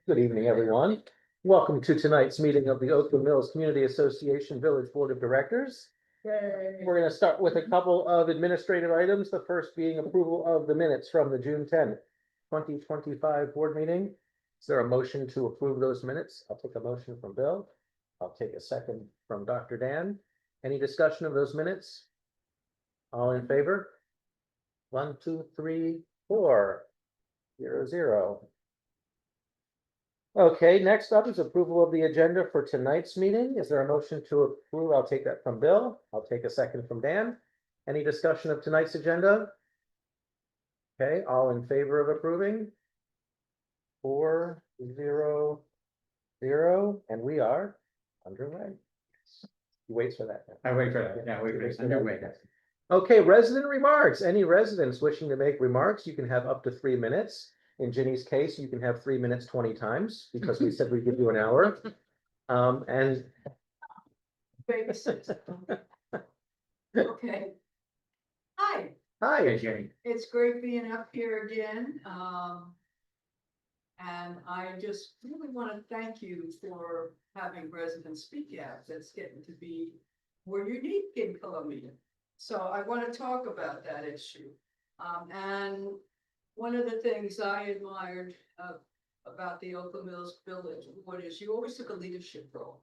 Good evening, everyone. Welcome to tonight's meeting of the Oakland Mills Community Association Village Board of Directors. Yay. We're going to start with a couple of administrative items, the first being approval of the minutes from the June 10th, 2025 board meeting. Is there a motion to approve those minutes? I'll take a motion from Bill. I'll take a second from Dr. Dan. Any discussion of those minutes? All in favor? 1, 2, 3, 4, 0, 0. Okay, next up is approval of the agenda for tonight's meeting. Is there a motion to approve? I'll take that from Bill. I'll take a second from Dan. Any discussion of tonight's agenda? Okay, all in favor of approving? 4, 0, 0, and we are underway. You wait for that. I wait for that. Yeah, wait for it. Underway. Okay, resident remarks. Any residents wishing to make remarks, you can have up to 3 minutes. In Ginny's case, you can have 3 minutes 20 times because we said we'd give you an hour. And Babysit. Okay. Hi, hi, Jenny. it's great being up here again. And I just really want to thank you for having residents speak out. That's getting to be more unique in Columbia. So I want to talk about that issue. And one of the things I admired about the Oakland Mills Village Board is you always took a leadership role.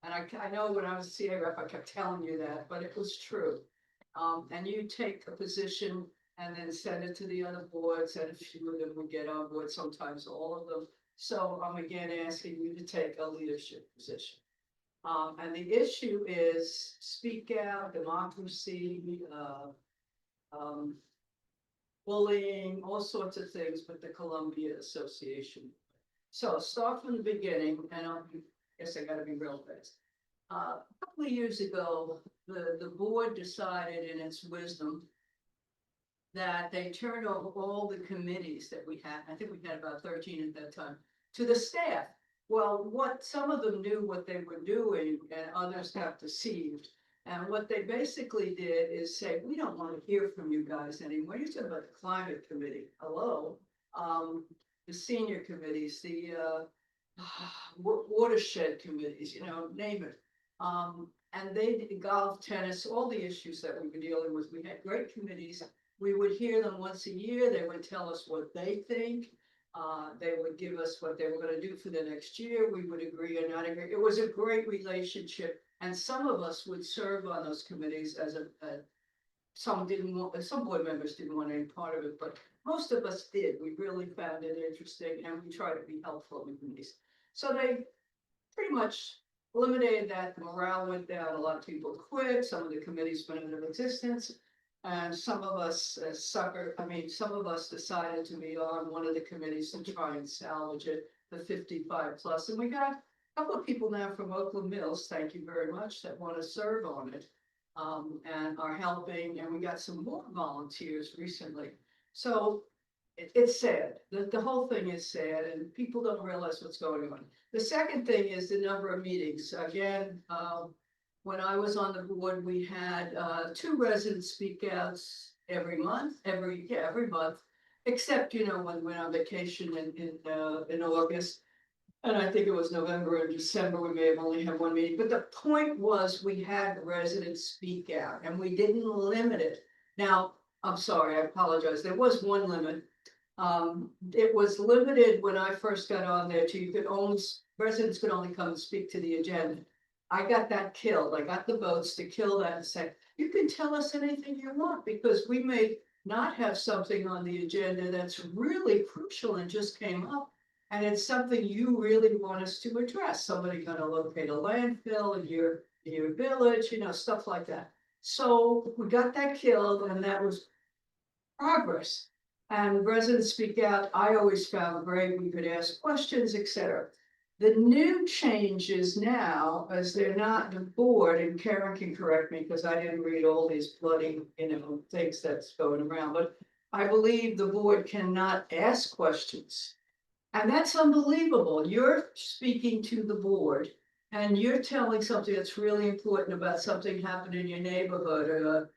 And I know when I was CA rep, I kept telling you that, but it was true. And you take a position and then send it to the other boards, and a few of them would get on board, sometimes all of them. So I'm again asking you to take a leadership position. And the issue is speak out, democracy, bullying, all sorts of things with the Columbia Association. So start from the beginning, and I guess I gotta be real fast. A couple of years ago, the board decided in its wisdom that they turned over all the committees that we had, I think we had about 13 at that time, to the staff. Well, some of them knew what they were doing and others got deceived. And what they basically did is say, we don't want to hear from you guys anymore. You're talking about the climate committee. Hello. The senior committees, the watershed committees, name it. And they did golf, tennis, all the issues that we were dealing with. We had great committees. We would hear them once a year. They would tell us what they think. They would give us what they were going to do for the next year. We would agree or not agree. It was a great relationship. And some of us would serve on those committees as some board members didn't want any part of it, but most of us did. We really found it interesting and we tried to be helpful in committees. So they pretty much eliminated that. The morale went down. A lot of people quit. Some of the committees went into existence. And some of us some of us decided to be on one of the committees to try and salvage it, the 55 plus. And we got a couple of people now from Oakland Mills, thank you very much, that want to serve on it and are helping. And we got some more volunteers recently. So it's sad. The whole thing is sad and people don't realize what's going on. The second thing is the number of meetings. Again, when I was on the board, we had 2 resident speak outs every month, every month, except, when we went on vacation in August. And I think it was November and December, we may have only had 1 meeting. But the point was we had residents speak out and we didn't limit it. Now, I'm sorry, I apologize. There was one limit. It was limited when I first got on there to residents could only come and speak to the agenda. I got that killed. I got the votes to kill that and say, you can tell us anything you want because we may not have something on the agenda that's really crucial and just came up. And it's something you really want us to address. Somebody gonna locate a landfill in your village, stuff like that. So we got that killed and that was progress. And residents speak out. I always found great. We could ask questions, etc. The new changes now, as they're not the board, and Karen can correct me because I didn't read all these bloody, things that's going around, but I believe the board cannot ask questions. And that's unbelievable. You're speaking to the board and you're telling something that's really important about something happened in your neighborhood or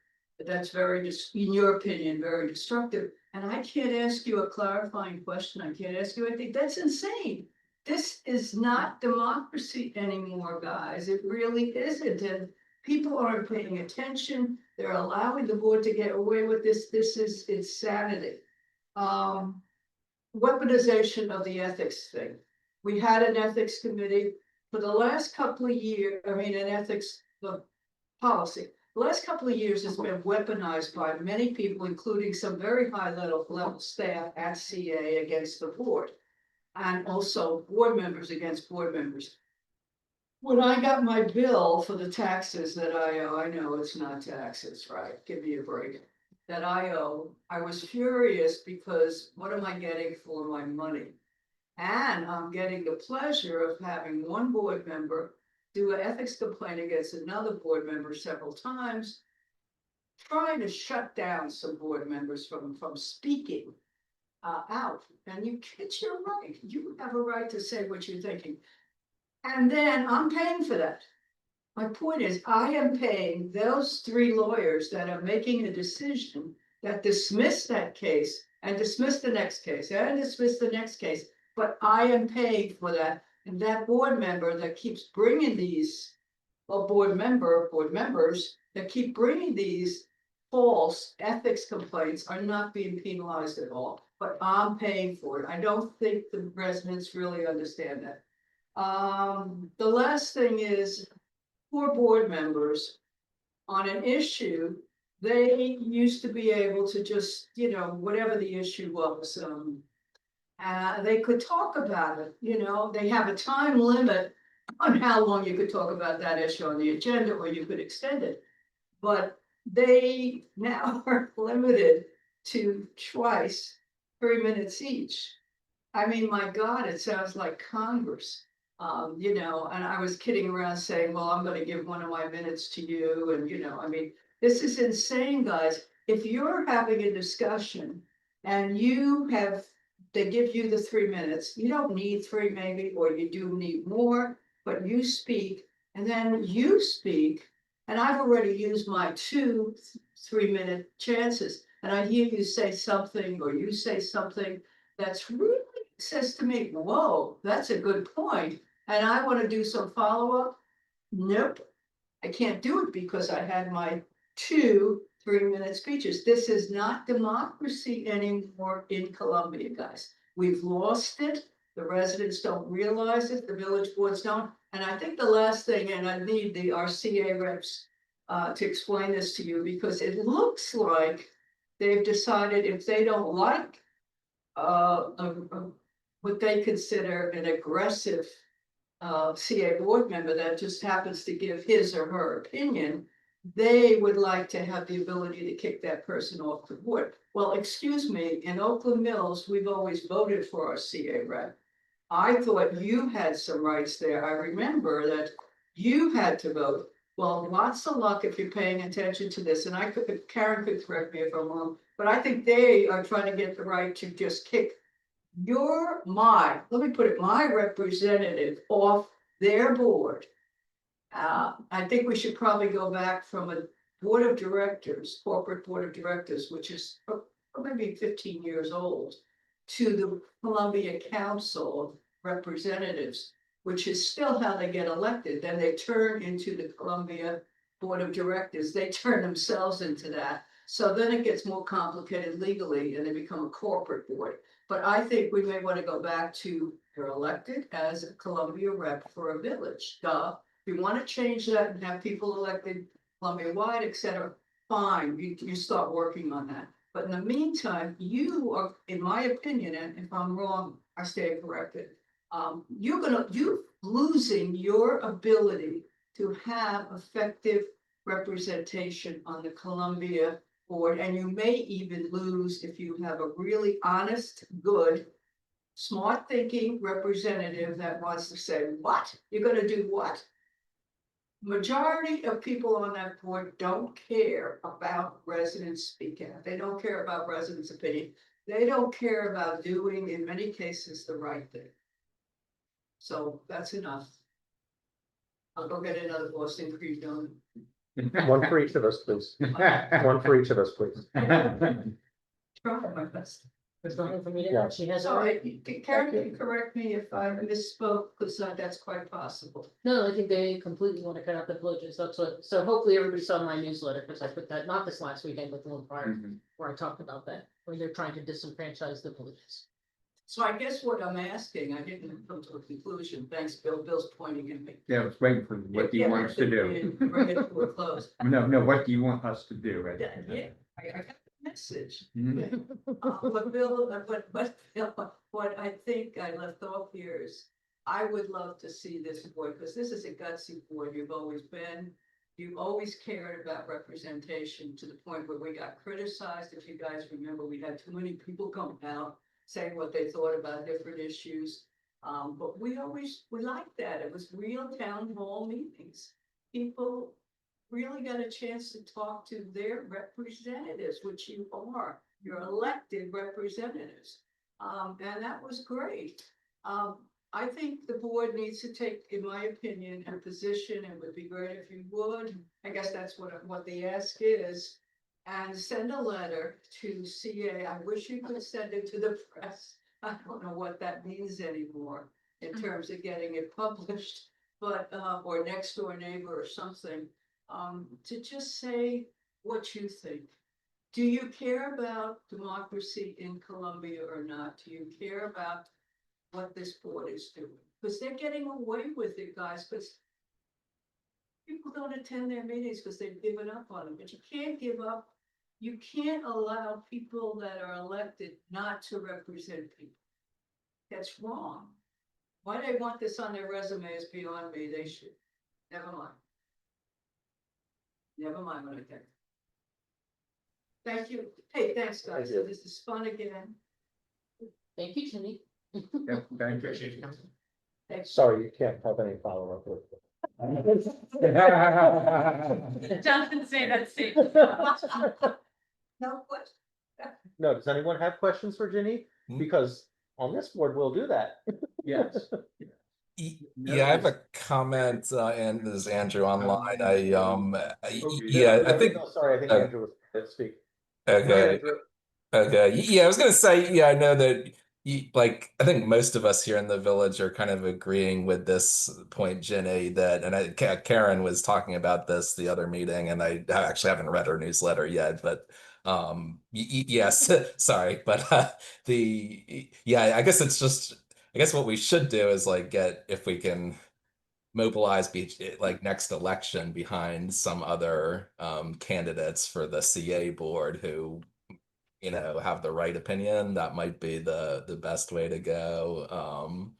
that's in your opinion, very destructive. And I can't ask you a clarifying question. I can't ask you anything. That's insane. this is not democracy anymore, guys. It really isn't. And people aren't paying attention. They're allowing the board to get away with this. This is insanity. Weaponization of the ethics thing. We had an ethics committee for the last couple of years, an ethics policy. The last couple of years has been weaponized by many people, including some very high level staff at CA against the board. And also board members against board members. When I got my bill for the taxes that I owe, I know it's not taxes, right? Give me a break. That I owe, I was furious because what am I getting for my money? And I'm getting the pleasure of having one board member do an ethics complaint against another board member several times, trying to shut down some board members from speaking out. And it's your right. You have a right to say what you're thinking. And then I'm paying for that. My point is, I am paying those 3 lawyers that are making a decision that dismiss that case and dismiss the next case and dismiss the next case. But I am paying for that. And that board member that keeps bringing these, board members that keep bringing these false ethics complaints are not being penalized at all. But I'm paying for it. I don't think the residents really understand that. The last thing is, for board members on an issue, they used to be able to just, whatever the issue was, they could talk about it, they have a time limit on how long you could talk about that issue on the agenda, or you could extend it. But they now are limited to twice 3 minutes each. My God, it sounds like Congress. And I was kidding around saying, well, I'm gonna give one of my minutes to you, and this is insane, guys. If you're having a discussion and they give you the 3 minutes, you don't need 3 maybe, or you do need more, but you speak, and then you speak, and I've already used my 2 3-minute chances, and I hear you say something, or you say something that's really says to me, whoa, that's a good point. And I want to do some follow-up. Nope, I can't do it because I had my 2 3-minute speeches. This is not democracy anymore in Columbia, guys. We've lost it. The residents don't realize it. The village boards don't. And I think the last thing, and I need the RCA reps to explain this to you, because it looks like they've decided if they don't like what they consider an aggressive CA board member that just happens to give his or her opinion, they would like to have the ability to kick that person off the board. Well, excuse me, in Oakland Mills, we've always voted for our CA rep. I thought you had some rights there. I remember that you had to vote. Well, lots of luck if you're paying attention to this, and Karen could correct me if I'm wrong, but I think they are trying to get the right to just kick my representative off their board. I think we should probably go back from a board of directors, corporate board of directors, which is maybe 15 years old, to the Columbia Council of Representatives, which is still how they get elected. Then they turn into the Columbia Board of Directors. They turn themselves into that. So then it gets more complicated legally and they become a corporate board. But I think we may want to go back to you're elected as a Columbia rep for a village. If you want to change that and have people elected Columbia wide, etc., fine, you start working on that. But in the meantime, you are, in my opinion, and if I'm wrong, I stand corrected. You're losing your ability to have effective representation on the Columbia board, and you may even lose if you have a really honest, good, smart thinking representative that wants to say, what? You're gonna do what? Majority of people on that board don't care about residents speak out. They don't care about residents' opinion. They don't care about doing, in many cases, the right thing. So that's enough. I'll go get another Boston Cream donut. One for each of us, please. One for each of us, please. Try my best. There's nothing for me to Yeah. add. She has So already. Karen can correct me if I misspoke, because that's quite possible. No, I think they completely want to cut out the villages. That's what, so hopefully everybody saw my newsletter, because I put that, not this last weekend, but the one prior, Mhm. where I talked about that, where they're trying to disenfranchise the villages. So I guess what I'm asking, I didn't come to a conclusion. Thanks, Bill. Bill's pointing at me. Yeah, I was waiting for what do you want us to do? Bring it to a close. No, what do you want us to do? Yeah, I got the message. Mhm. But Bill, what I think I left off here is, I would love to see this board, because this is a gutsy board, you've always been. You've always cared about representation to the point where we got criticized, if you guys remember, we had too many people come out saying what they thought about different issues. But we liked that, it was real town hall meetings. People really got a chance to talk to their representatives, which you are, your elected representatives. And that was great. I think the board needs to take, in my opinion, a position, it would be great if you would, I guess that's what the ask is. And send a letter to CA, I wish you could send it to the press, I don't know what that means anymore in terms of getting it published. But, or next door neighbor or something, to just say what you think. Do you care about democracy in Columbia or not? Do you care about what this board is doing? Because they're getting away with it, guys, because people don't attend their meetings because they've given up on them, but you can't give up. You can't allow people that are elected not to represent people. That's wrong. Why they want this on their resume is beyond me, they should, never mind. Never mind what I think. Thank you. Hey, thanks, guys. Thank you. This is fun again. Thank you, Jenny. Yep, thank you. Thanks. Sorry, you can't have any follow-up with Jonathan, say that same. No question. No, does anyone have questions for Ginny? Because on this board, we'll do that. Yes. Yeah, I have a comment, and this is Andrew online. Okay. Yeah, I think, No, sorry, I think uh, Andrew was going to speak. Go ahead, okay, Andrew. okay. Yeah, I was gonna say, yeah, I know that, like, I think most of us here in the village are kind of agreeing with this point, Jenny, that, and Karen was talking about this the other meeting, and I actually haven't read her newsletter yet, but yes, sorry, but yeah, I guess it's just, I guess what we should do is like get, if we can mobilize like next election behind some other candidates for the CA board who, you know, have the right opinion, that might be the best way to go.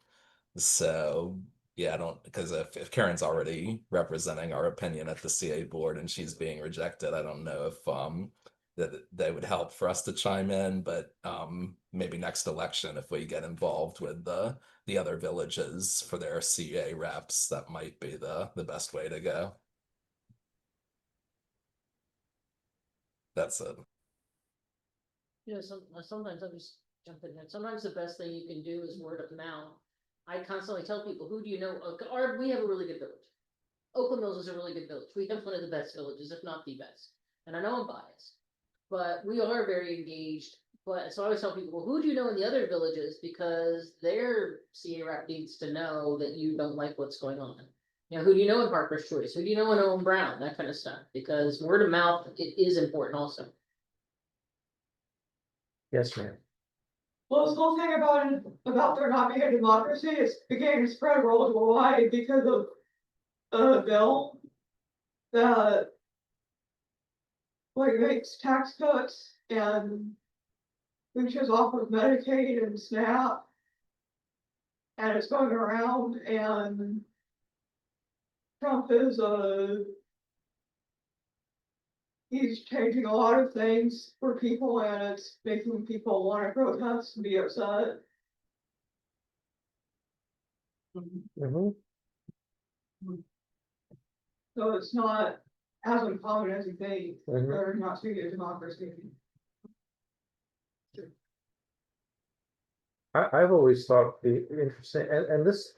So yeah, I don't, because if Karen's already representing our opinion at the CA board and she's being rejected, I don't know if that would help for us to chime in, but maybe next election, if we get involved with the other villages for their CA reps, that might be the best way to go. That's it. You know, sometimes I'm just jumping in. Sometimes the best thing you can do is word of mouth. I constantly tell people, who do you know? We have a really good village. Oakland Mills is a really good village. We have one of the best villages, if not the best. And I know I'm biased, but we are very engaged. But so I always tell people, well, who do you know in the other villages? Because their CA rep needs to know that you don't like what's going on. You know, who do you know in Parker's Choice? Who do you know in Owen Brown? That kind of stuff. Because word of mouth, it is important also. Yes, ma'am. Well, this whole thing about there not being a democracy is beginning to spread worldwide because of a bill that like makes tax cuts and reaches off of Medicaid and SNAP. And it's going around, and Trump is he's changing a lot of things for people, and it's making people want to protest and be upset. Mhm. So it's not as uncommon as you think, Mhm. or not to be a democracy. I've always thought the interesting, and this,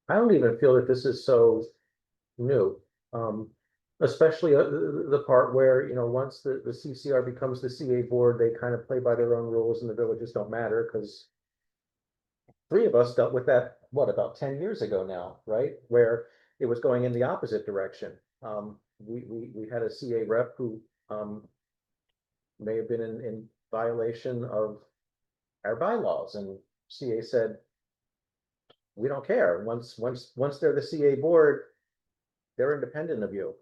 I don't even feel that this is so new. Especially the part where, once the CCR becomes the CA board, they kind of play by their own rules and the villages don't matter, because three of us dealt with that, what, about 10 years ago now, right? Where it was going in the opposite direction. We had a CA rep who may have been in violation of our bylaws, and CA said, we don't care. Once they're the CA board, they're independent of you.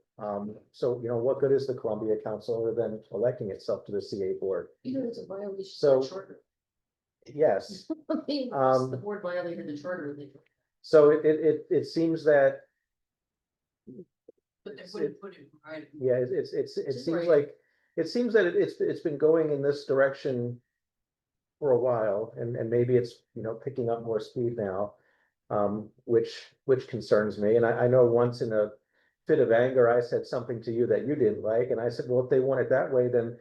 So, what good is the Columbia Council other than electing itself to the CA board? It's a violation So- of the charter. Yes. The board violated the charter. So it seems that, But they wouldn't put it in writing. yeah, it Just seems right. like, it seems that it's been going in this direction for a while, and maybe it's, picking up more speed now, which concerns me. And I know once in a fit of anger, I said something to you that you didn't like, and I said, well, if they want it that way, then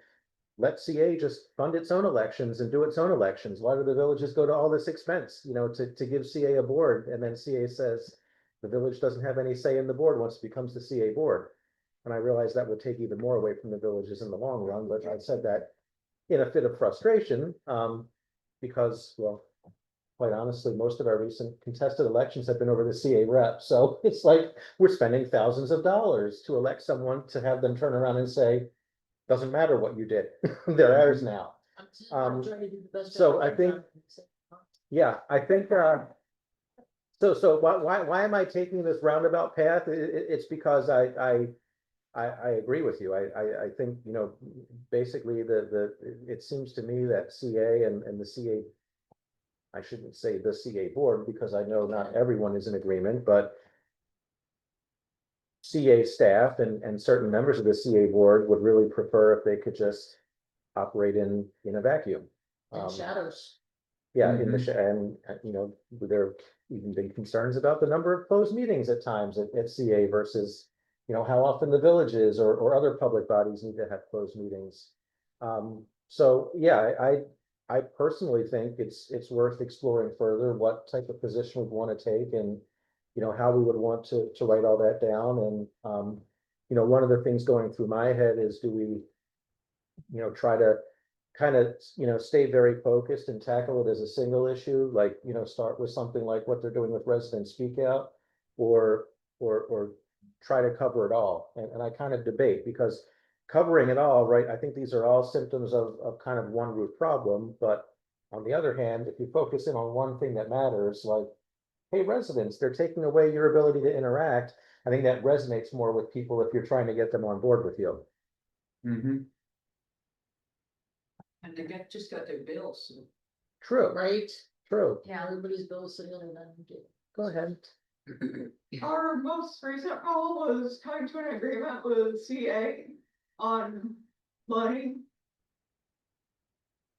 let CA just fund its own elections and do its own elections. Why do the villages go to all this expense, to give CA a board? And then CA says the village doesn't have any say in the board once it becomes the CA board. And I realized that would take even more away from the villages in the long run, but I said that in a fit of frustration, because, well, quite honestly, most of our recent contested elections have been over the CA rep. So it's like we're spending thousands of dollars to elect someone to have them turn around and say, doesn't matter what you did, they're ours now. I'm trying to do the best. so job I think- can. Yeah, I think, so why am I taking this roundabout path? It's because I agree with you. I think, basically it seems to me that CA and the CA, I shouldn't say the CA board, because I know not everyone is in agreement, but CA staff and certain members of the CA board would really prefer if they could just operate in a vacuum. And shadows. Yeah, in the, and, there have even been concerns about the number of closed meetings at times at CA versus, how often the villages or other public bodies need to have closed meetings. So, yeah, I personally think it's worth exploring further what type of position we'd want to take, and, how we would want to write all that down. And, one of the things going through my head is, do we, try to kind of, stay very focused and tackle it as a single issue, like, start with something like what they're doing with resident speak out, or try to cover it all. And I kind of debate, because covering it all, right, I think these are all symptoms of kind of one root problem. But on the other hand, if you focus in on one thing that matters, like, hey, residents, they're taking away your ability to interact, I think that resonates more with people if you're trying to get them on board with you. And they just got their bills. True, Right? true. Yeah, everybody's bill is sitting on that. Go ahead. Our most recent goal was coming to an agreement with CA on money.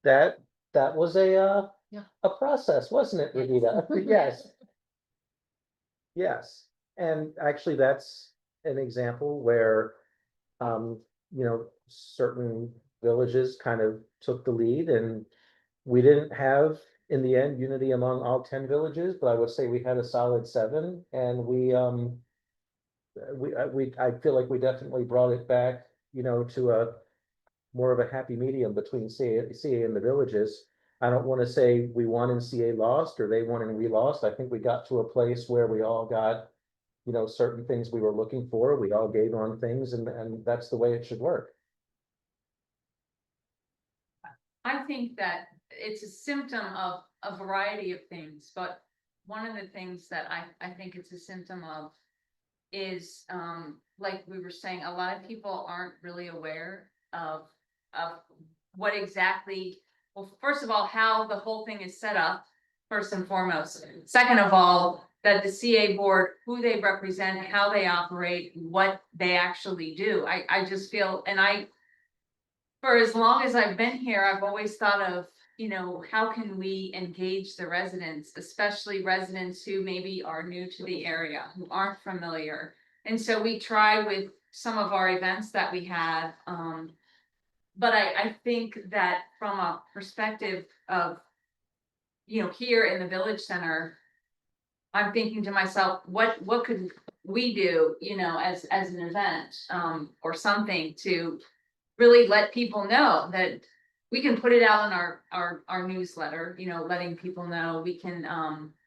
That was a Yeah. a process, wasn't it, Rita? Yes. Yes, and actually, that's an example where, certain villages kind of took the lead, and we didn't have, in the end, unity among all 10 villages, but I would say we had a solid 7, and I feel like we definitely brought it back, to a more of a happy medium between CA and the villages. I don't want to say we won and CA lost, or they won and we lost. I think we got to a place where we all got, certain things we were looking for. We all gave on things, and that's the way it should work. I think that it's a symptom of a variety of things, but one of the things that I think it's a symptom of is, like we were saying, a lot of people aren't really aware of what exactly, well, first of all, how the whole thing is set up, first and foremost. Second of all, that the CA board, who they represent, how they operate, what they actually do. I just feel, and for as long as I've been here, I've always thought of, how can we engage the residents, especially residents who maybe are new to the area, who aren't familiar. And so we try with some of our events that we have. But I think that from a perspective of, here in the village center, I'm thinking to myself, what could we do, you know, as an event, or something to really let people know that we can put it out in our newsletter, you know, letting people know, we can,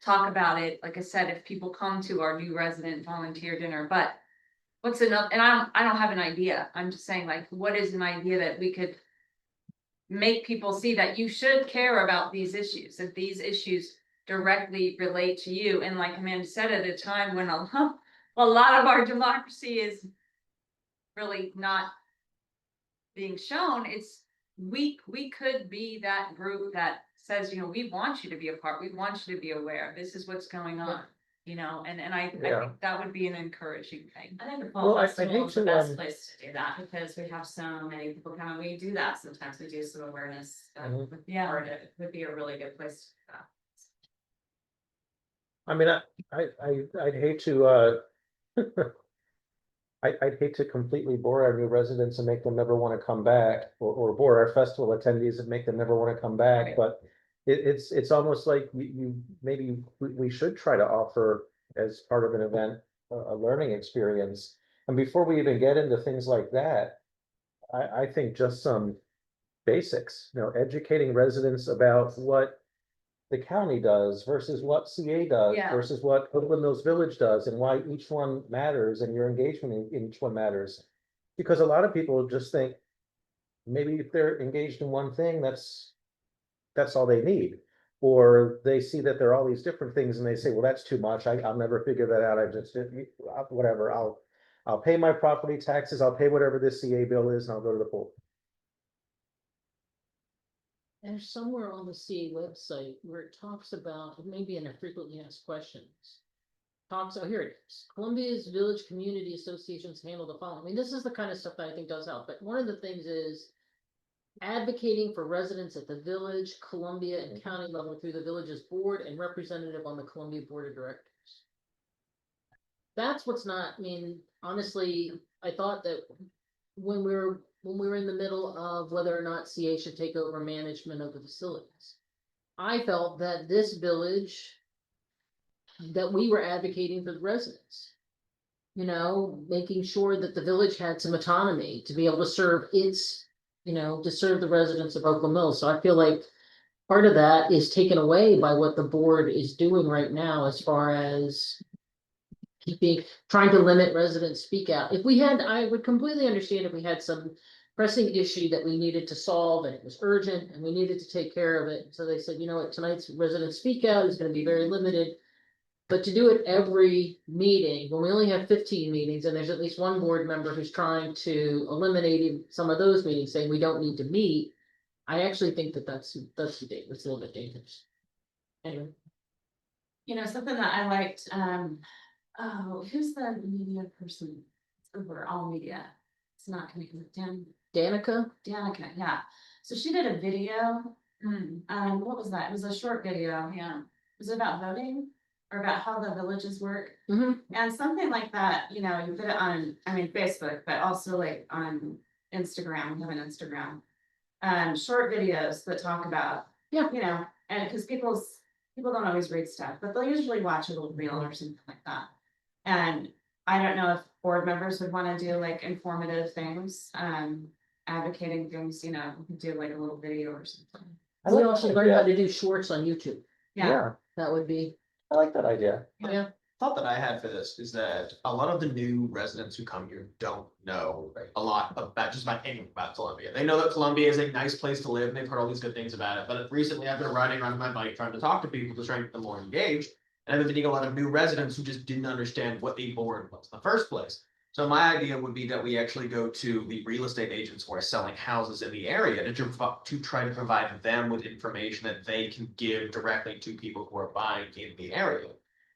talk about it. Like I said, if people come to our new resident volunteer dinner, but what's enough, and I don't have an idea. I'm just saying, like, what is an idea that we could make people see that you should care about these issues, that these issues directly relate to you. And like Amanda said, at a time when a lot of our democracy is really not being shown, it's, we could be that group that says, you know, we want you to be a part, we want you to be aware, this is what's going on. You know, and I Yeah. think that would be an encouraging thing. I think the Well, fall I festival hate is the to, best place to do that, because we have so many people come, and we do that, sometimes we do some awareness. Mhm. With Yeah. art, it would be a really good place to do that. I mean, I'd hate to, I'd hate to completely bore our new residents and make them never want to come back, or bore our festival attendees and make them never want to come back, Right. but it's almost like maybe we should try to offer as part of an event, a learning experience. And before we even get into things like that, I think just some basics, you know, educating residents about what the county does versus what CA does Yeah. versus what Oakland Mills Village does, and why each one matters and your engagement in each one matters. Because a lot of people just think maybe if they're engaged in one thing, that's all they need. Or they see that there are all these different things and they say, well, that's too much. I'll never figure that out. I just, whatever, I'll pay my property taxes. I'll pay whatever this CA bill is and I'll go to the pool. There's somewhere on the CA website where it talks about, it may be in a frequently asked questions. Oh, here it is. Columbia's village community associations handle the following. I mean, this is the kind of stuff that I think does help, but one of the things is advocating for residents at the village, Columbia, and county level through the village's board and representative on the Columbia Board of Directors. That's what's not, I mean, honestly, I thought that when we were in the middle of whether or not CA should take over management of the facilities, I felt that this village, that we were advocating for the residents. You know, making sure that the village had some autonomy to be able to serve its, you know, to serve the residents of Oakland Mills. So I feel like part of that is taken away by what the board is doing right now as far as trying to limit residents speak out. If we had, I would completely understand if we had some pressing issue that we needed to solve and it was urgent and we needed to take care of it. So they said, you know what, tonight's resident speak out is going to be very limited. But to do it every meeting, when we only have 15 meetings and there's at least one board member who's trying to eliminate some of those meetings, saying we don't need to meet, I actually think that that's a little bit dangerous. Anyway. You know, something that I liked, oh, who's the media person? It's over all media. It's not coming from Danica? Danica, yeah. So she did a video. What was that? It was a short video, yeah. Was it about voting or about how the villages work? Mhm. And something like that, you know, you put it on, I mean, Facebook, but also like on Instagram, we have an Instagram. Short videos that talk about, Yeah. you know, and because people don't always read stuff, but they'll usually watch a little reel or something like that. And I don't know if board members would want to do like informative things, advocating things, you know, we could do like a little video or something. I We like also that learned how idea. to do shorts on YouTube. Yeah, That would be, I like that idea. yeah. Thought that I had for this is that a lot of the new residents who come here don't know a lot about just about anything about Columbia. They know that Columbia is a nice place to live and they've heard all these good things about it. But recently I've been riding around my bike trying to talk to people to try and get them more engaged. And I've been meeting a lot of new residents who just didn't understand what a board was in the first place. So my idea would be that we actually go to the real estate agents who are selling houses in the area to try to provide them with information that they can give directly to people who are buying in the area.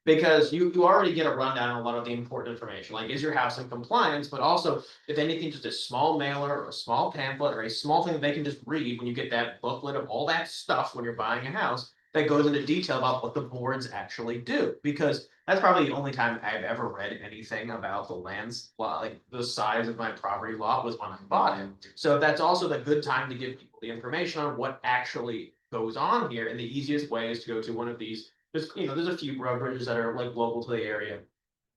Because you already get a rundown on a lot of the important information, like is your house in compliance, but also if anything, just a small mailer or a small pamphlet or a small thing that they can just read when you get that booklet of all that stuff when you're buying a house that goes into detail about what the boards actually do. Because that's probably the only time I've ever read anything about the lands, like the size of my property lot was when I bought it. So that's also the good time to give people the information on what actually goes on here. And the easiest way is to go to one of these there's a few brokerages that are like local to the area.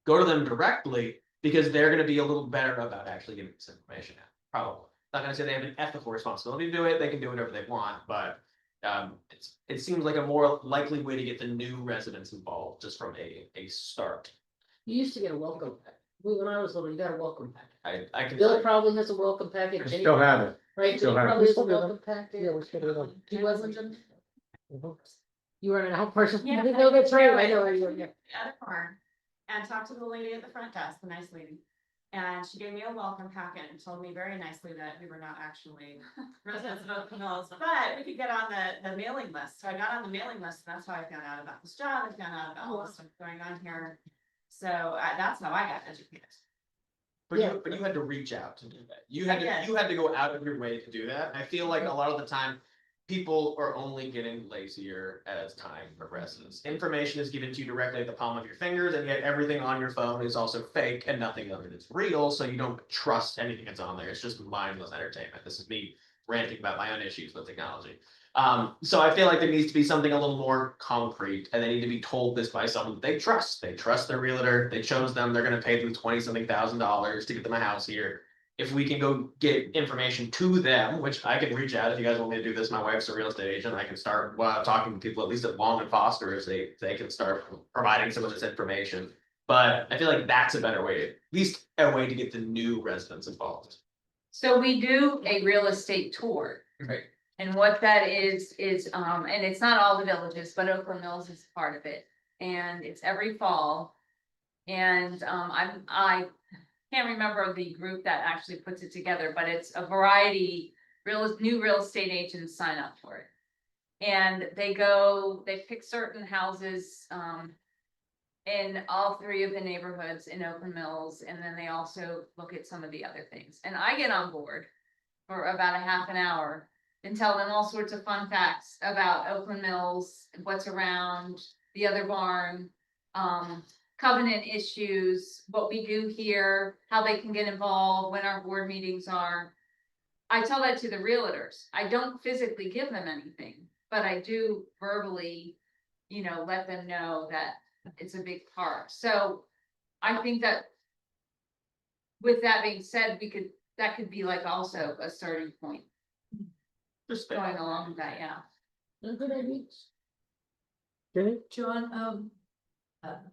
Go to them directly because they're gonna be a little better about actually giving this information out, probably. Not gonna say they have an ethical responsibility to do it, they can do whatever they want, but. It seems like a more likely way to get the new residents involved, just from a start. You used to get a welcome pack. When I was little, you got a welcome pack. I can. Bill probably has a welcome package. I still have it. Right, still Bill have it. probably has a Still do them. welcome pack there. Yeah, we still do them. He wasn't, Jim? Mhm. You were an out person? Yeah, No, that's right, I I know, went you were, yeah. At a barn and talked to the lady at the front desk, the nice lady. And she gave me a welcome packet and told me very nicely that we were not actually residents of Oak Mills, but we could get on the mailing list. So I got on the mailing list, and that's how I found out about this job, I found out about all the stuff going on here. So that's how I got educated. Yeah. But you had to reach out to do that. I did. You had to go out of your way to do that. I feel like a lot of the time, people are only getting lazier as time progresses. Information is given to you directly at the palm of your fingers, and yet everything on your phone is also fake and nothing of it is real, so you don't trust anything that's on there. It's just mindless entertainment. This is me ranting about my own issues with technology. So I feel like there needs to be something a little more concrete, and they need to be told this by someone that they trust. They trust their realtor, they chose them, they're gonna pay them $20-something thousand to get them a house here. If we can go get information to them, which I can reach out, if you guys want me to do this, my wife's a real estate agent, I can start talking to people, at least at Long and Foster, if they can start providing some of this information. But I feel like that's a better way, at least a way to get the new residents involved. So we do a real estate tour. Right. And what that is, and it's not all the villages, but Oakland Mills is part of it. And it's every fall. And, I can't remember the group that actually puts it together, but it's a variety, new real estate agents sign up for it. And they pick certain houses, in all three of the neighborhoods in Oakland Mills, and then they also look at some of the other things. And I get on board for about a half an hour and tell them all sorts of fun facts about Oakland Mills, what's around, the other barn, covenant issues, what we do here, how they can get involved, when our board meetings are. I tell that to the realtors. I don't physically give them anything, but I do verbally, let them know that it's a big part. So I think that with that being said, that could be like also a starting point. Just Going along with that, yeah. Good idea. Jenny? John,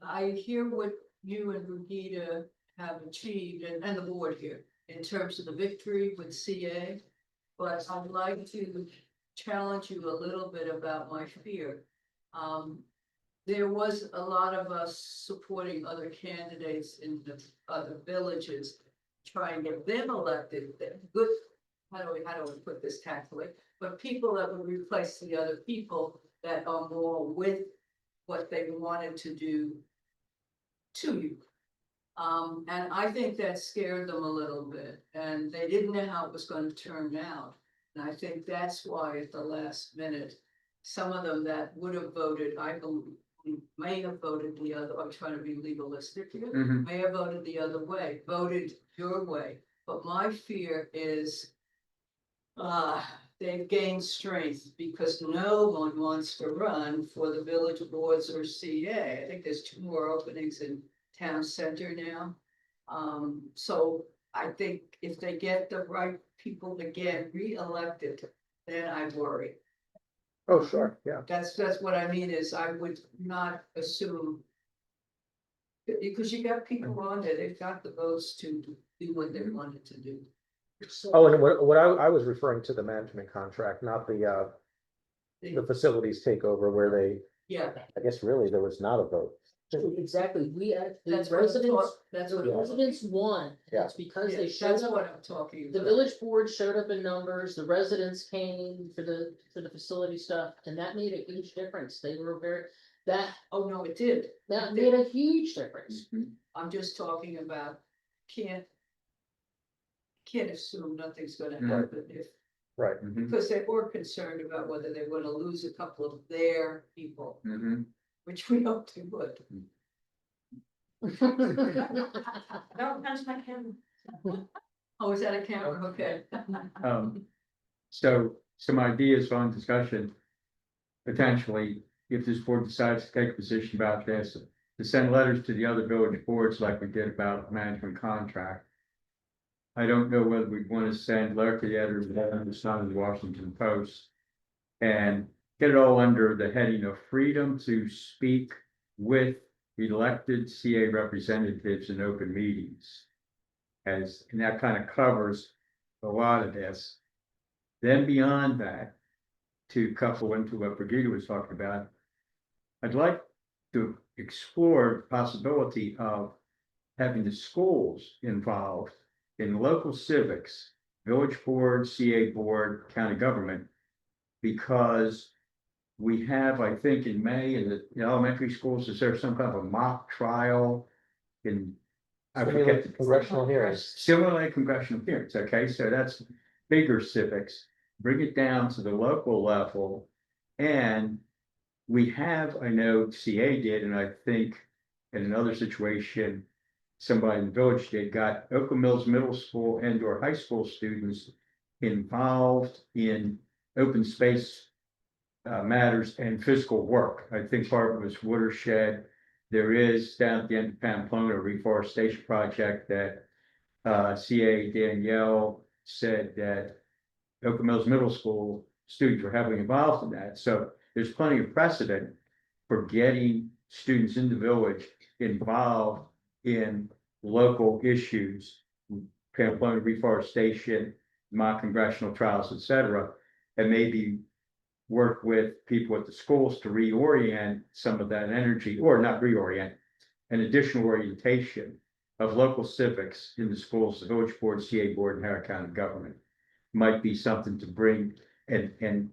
I hear what you and Brigida have achieved and the board here in terms of the victory with CA. But I'd like to challenge you a little bit about my fear. There was a lot of us supporting other candidates in the other villages, trying to get them elected. Good, how do we put this tactfully? But people that would replace the other people that are more with what they wanted to do to you. And I think that scared them a little bit, and they didn't know how it was going to turn out. And I think that's why at the last minute, some of them that would have voted, I believe, may have voted the other, I'm trying to be legalistic here, may have voted the other way, voted your way. But my fear is, they've gained strength because no one wants to run for the village boards or CA. I think there's 2 more openings in town center now. So I think if they get the right people to get re-elected, then I worry. Oh, sure, yeah. That's what I mean is I would not assume. Because you got people on there, they've got the votes to do what they wanted to do. Oh, and what I was referring to the management contract, not the facilities takeover where they, Yeah. I guess really there was not a vote. Exactly, the That's what I'm residents, That's the what. residents won. Yeah. It's because Yeah, they showed that's up. what I'm talking The about. village board showed up in numbers, the residents came for the facility stuff, and that made a huge difference. They were Oh, no, it did. that made a huge difference. I'm just talking about, can't assume nothing's gonna Mhm. happen if, Right. because they were concerned about whether they were gonna lose a couple of their people, which we hope they would. Don't punch my camera. Oh, is that a camera? Okay. So some ideas on discussion. Potentially if this board decides to take a position about this, to send letters to the other village boards like we did about management contract. I don't know whether we want to send letter to the editor of the Sun and the Washington Post and get it all under the heading of freedom to speak with elected CA representatives in open meetings. And that kind of covers a lot of this. Then beyond that, to couple into what Brigida was talking about, I'd like to explore the possibility of having the schools involved in local civics, village board, CA board, county government, because we have, I think, in May in the elementary schools, is there some kind of a mock trial in, I forget, Congressional hearings. similarly congressional hearings, okay, so that's bigger civics, bring it down to the local level. And we have, I know CA did, and I think in another situation, somebody in the village did, got Oakland Mills Middle School and or high school students involved in open space matters and physical work. I think part of it was watershed. There is down at the end of Pamplona, a reforestation project that CA Danielle said that Oakland Mills Middle School students were heavily involved in that. So there's plenty of precedent for getting students in the village involved in local issues, Pamplona reforestation, mock congressional trials, etc., and maybe work with people at the schools to reorient some of that energy, or not reorient, an additional orientation of local civics in the schools, the village board, CA board, and Harris County government might be something to bring and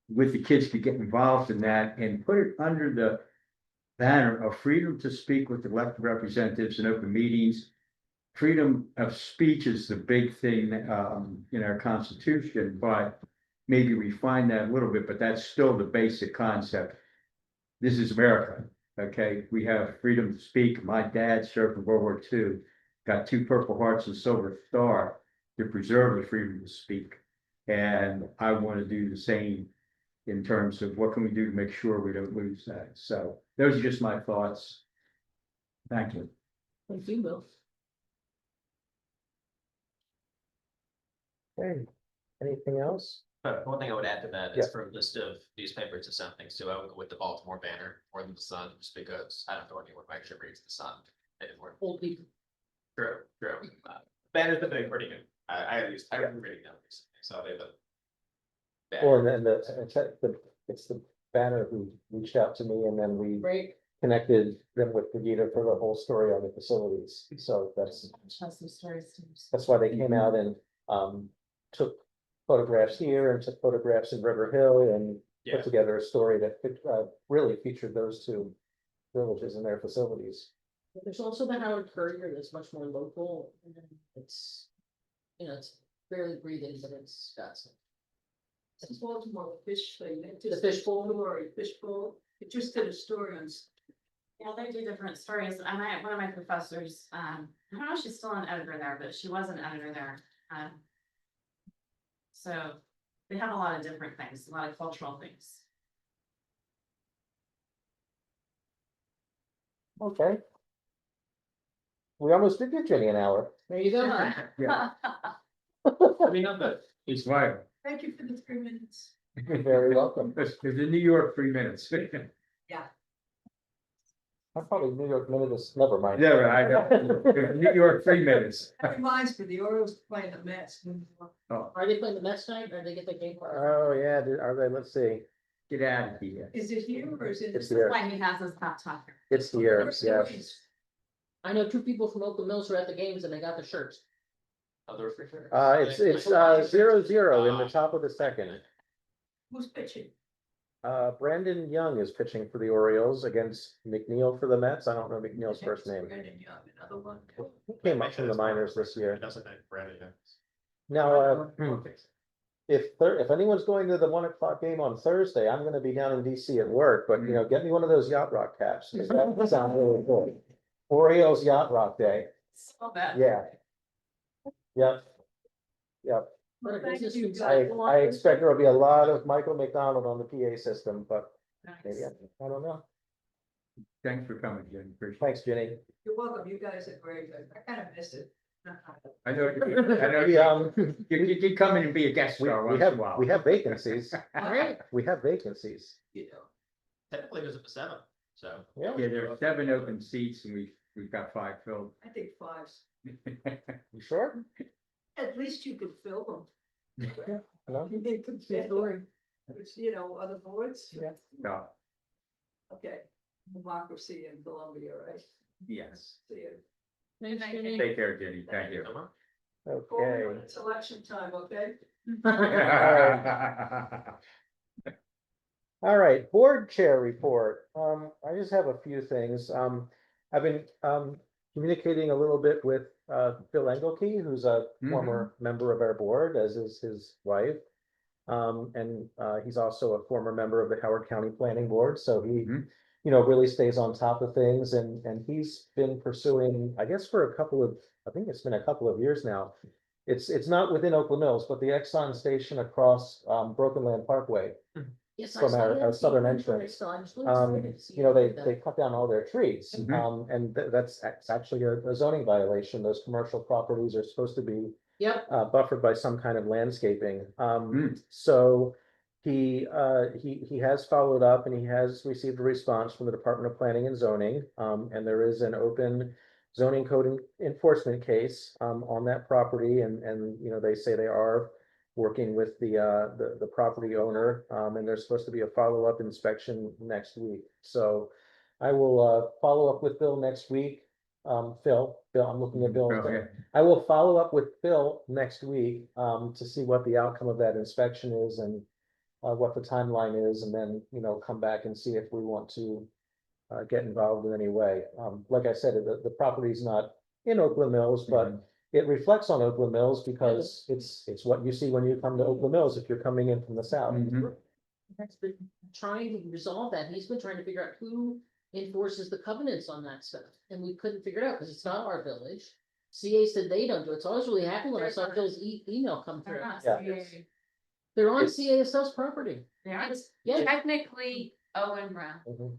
with the kids to get involved in that and put it under the banner of freedom to speak with elected representatives in open meetings. Freedom of speech is the big thing in our Constitution, but maybe refine that a little bit, but that's still the basic concept. This is America, okay? We have freedom to speak. My dad served in World War II, got 2 Purple Hearts and Silver Star to preserve the freedom to speak. And I want to do the same in terms of what can we do to make sure we don't lose that. So those are just my thoughts. Thank you. Thank you, Bill. Okay, anything else? But one thing I would add to that Yeah. is for a list of newspapers and some things too, I would go with the Baltimore Banner more than the Sun, just because I don't know anyone who actually reads the Sun anymore. Old people. True. Banner's been doing pretty good. I've been reading them recently, so they've been. Or then it's the banner who reached out to me and then we Right. connected them with Brigida for the whole story on the facilities. So that's Some stories too. why they came out and took photographs here and took photographs in River Hill and Yeah. put together a story that really featured those 2 villages and their facilities. There's also the Howard Courier that's much more local, and then it's, it's barely breathing, but it's got some. It's Baltimore fish thing. The fish bowl? Or a fish bowl. It just did a story on. Yeah, they do different stories. And one of my professors, I don't know if she's still an editor there, but she was an editor there. So they have a lot of different things, a lot of cultural things. Okay. We almost did get Jenny an hour. There you go. Yeah. I mean, not bad. It's right. Thank you for the 3 minutes. You're very welcome. There's the New York 3 minutes. I'm probably New York Minute is, never mind. Yeah, right, I know. New York 3 minutes. That reminds me, the Orioles playing the Mets. Are they playing the Mets tonight, or they get the game? Oh, yeah, are they? Let's see. Get out of here. Is it here or is it? It's This is here. why he has his laptop here. It's here, yes. I know 2 people from Oakland Mills were at the games and they got the shirts. Other refrigerators. It's 0-0 in the top of the second. Who's pitching? Brandon Young is pitching for the Orioles against McNeil for the Mets. I don't know McNeil's first name. Brandon Young, another one. He came up from the minors this year. It doesn't make Brandon. Now, if anyone's going to the 1 o'clock game on Thursday, I'm gonna be down in DC at work, but get me one of those Yacht Rock caps. 'Cause that sounds really cool. Orioles Yacht Rock Day. So bad. Yeah. Yep. Well, thank you, I guys. expect there'll be a lot of Michael McDonald on the PA system, but Maybe, I don't know. Thanks for coming, Jen. Appreciate it. Thanks, Jenny. You're welcome, you guys are great, I kind of miss it. I know, I know, We, you come in and be a guest star we once in have, a while. we have vacancies. All right. We have vacancies. You know, technically there's a 7, so. Yeah. Yeah, there are 7 open seats and we've got 5 filled. I think 5's, You sure? at least you could fill them. Hello? You can fill, you know, other boards. Yeah. No, Okay, democracy in Columbia, right? yes. See you. Thanks, Thank you. Jenny. Take care, Jenny. Thank you. Call me Okay. when it's election time, okay? All right, board chair report. I just have a few things. I've been communicating a little bit with Phil Engelke, who's a former member of our board, as is his wife. And he's also a former member of the Howard County Planning Board, so he, you know, really stays on top of things, and he's been pursuing, I guess, for a couple of, I think it's been a couple of years now. It's not within Oakland Mills, but the Exxon station across Broken Land Parkway. Yes, I From saw our that. southern I entrance. saw- I was really excited to see You know, they that. cut down all their trees, Mhm. and that's actually a zoning violation. Those commercial properties are supposed to be Yep, buffered by some kind of landscaping. Mm. So he has followed up and he has received a response from the Department of Planning and Zoning. And there is an open zoning code enforcement case on that property, and you know, they say they are working with the property owner, and there's supposed to be a follow-up inspection next week. So I will follow up with Bill next week. Bill, I'm looking at Bill. Okay. I will follow up with Phil next week to see what the outcome of that inspection is and what the timeline is, and then, you know, come back and see if we want to get involved in any way. Like I said, the property is not in Oakland Mills, but it reflects on Oakland Mills because it's what you see when you come to Oakland Mills if you're coming in from the south. Mhm. that's been trying to resolve that. He's been trying to figure out who enforces the covenants on that stuff, and we couldn't figure it out because it's not our village. CA said they don't do it, so I was really happy when I saw Phil's email come through. Yeah. They're on It's- CASL's property. It's Yeah. technically Owen Brown. Mhm.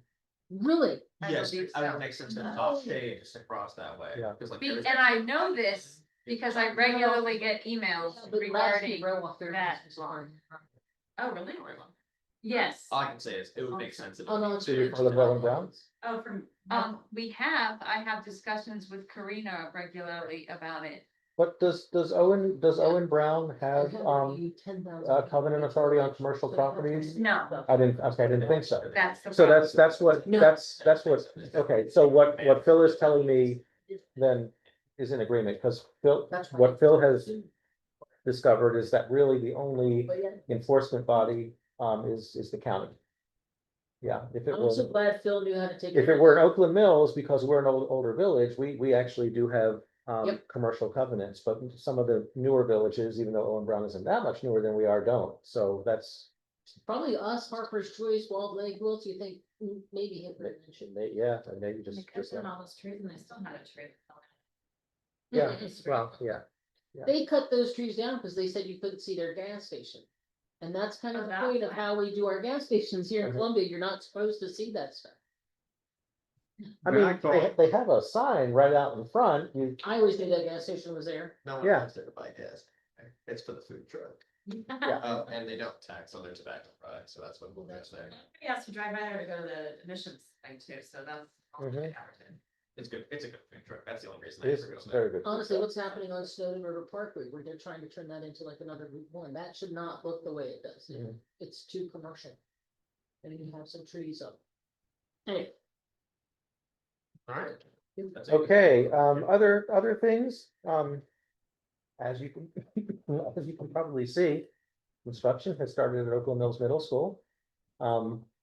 Really? I Yes, believe I would so. make sense to top shade just across that way. Yeah. 'Cause like And there's- I know this because I regularly get emails But last week, regarding, I walked there. that. it's fine. oh, really? Yes. All I can say is it would make sense. if Oh, no, it- it's So you're for the Bill and Browns? Oh, from. I have discussions with Karina regularly about it. What does Owen Brown have a covenant authority on commercial properties? No, I didn't think so. that's the. So problem. that's what, No. that's what, okay, so what Phil is telling me then is in agreement, because Phil, That's right. what Phil has discovered is that really the only But yeah, enforcement body is the county. Yeah, if it I'm so were, glad Phil knew how to take. if it were in Oakland Mills, because we're an older village, we actually do have Yep. commercial covenants, but some of the newer villages, even though Owen Brown isn't that much newer than we are, don't. So that's, Probably us, Harper's Choice, Walled Lake, Wilts, you think maybe him. yeah, and maybe just. all those trees and they still had a tree. Yeah, well, yeah. They cut those trees down because they said you couldn't see their gas station. And that's kind of Oh, the that point of way. how we do our gas stations here in Mhm. Columbia. You're not supposed to see that stuff. I When I mean, thought- they have a sign right out in front, you, I always knew that gas station was there. No one Yeah. wants there to buy gas. It's for the food truck. Yeah. Oh, and they don't tax on their tobacco products, so that's what we'll get there. He has to drive by there to go to the emissions thing too, so that's. Mhm. It's good, it's a good food truck. That's the only reason. I it's ever go it's there. very good. Honestly, what's happening on Snowden River Parkway, where they're trying to turn that into like another Route 1, that should not look the way it does. Mhm. It's too commercial. And you have some trees up. Anyway, Alright. That's it. Okay, other things, as you can, as you can probably see, construction has started at Oakland Mills Middle School.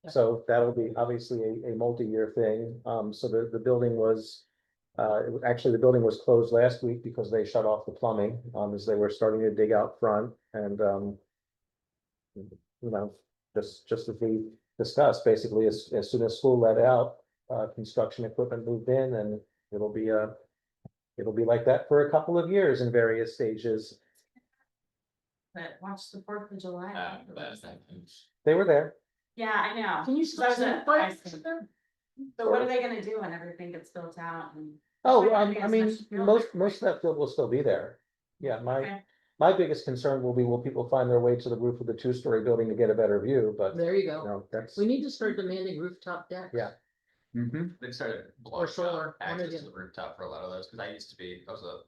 So that'll be obviously a multi-year thing. So the building was, actually, the building was closed last week because they shut off the plumbing, as they were starting to dig out front and, you know, just as we discussed, basically, as soon as school let out, construction equipment moved in, and it'll be like that for a couple of years in various stages. But watch the 4th of July. That's- They were there. Yeah, I know. Can you So I was still at- play I- it there? So what are they gonna do when everything gets built out and? Oh, Sure, I as mean, much field most of that field will still be there. Yeah, Okay. my biggest concern will be, will people find their way to the roof of the two-story building to get a better view, but, There you you go. know, that's, We need to start demanding rooftop decks. Yeah. They've started Or blocking solar, out one or access the to the rooftop for a lot of those, because I was a,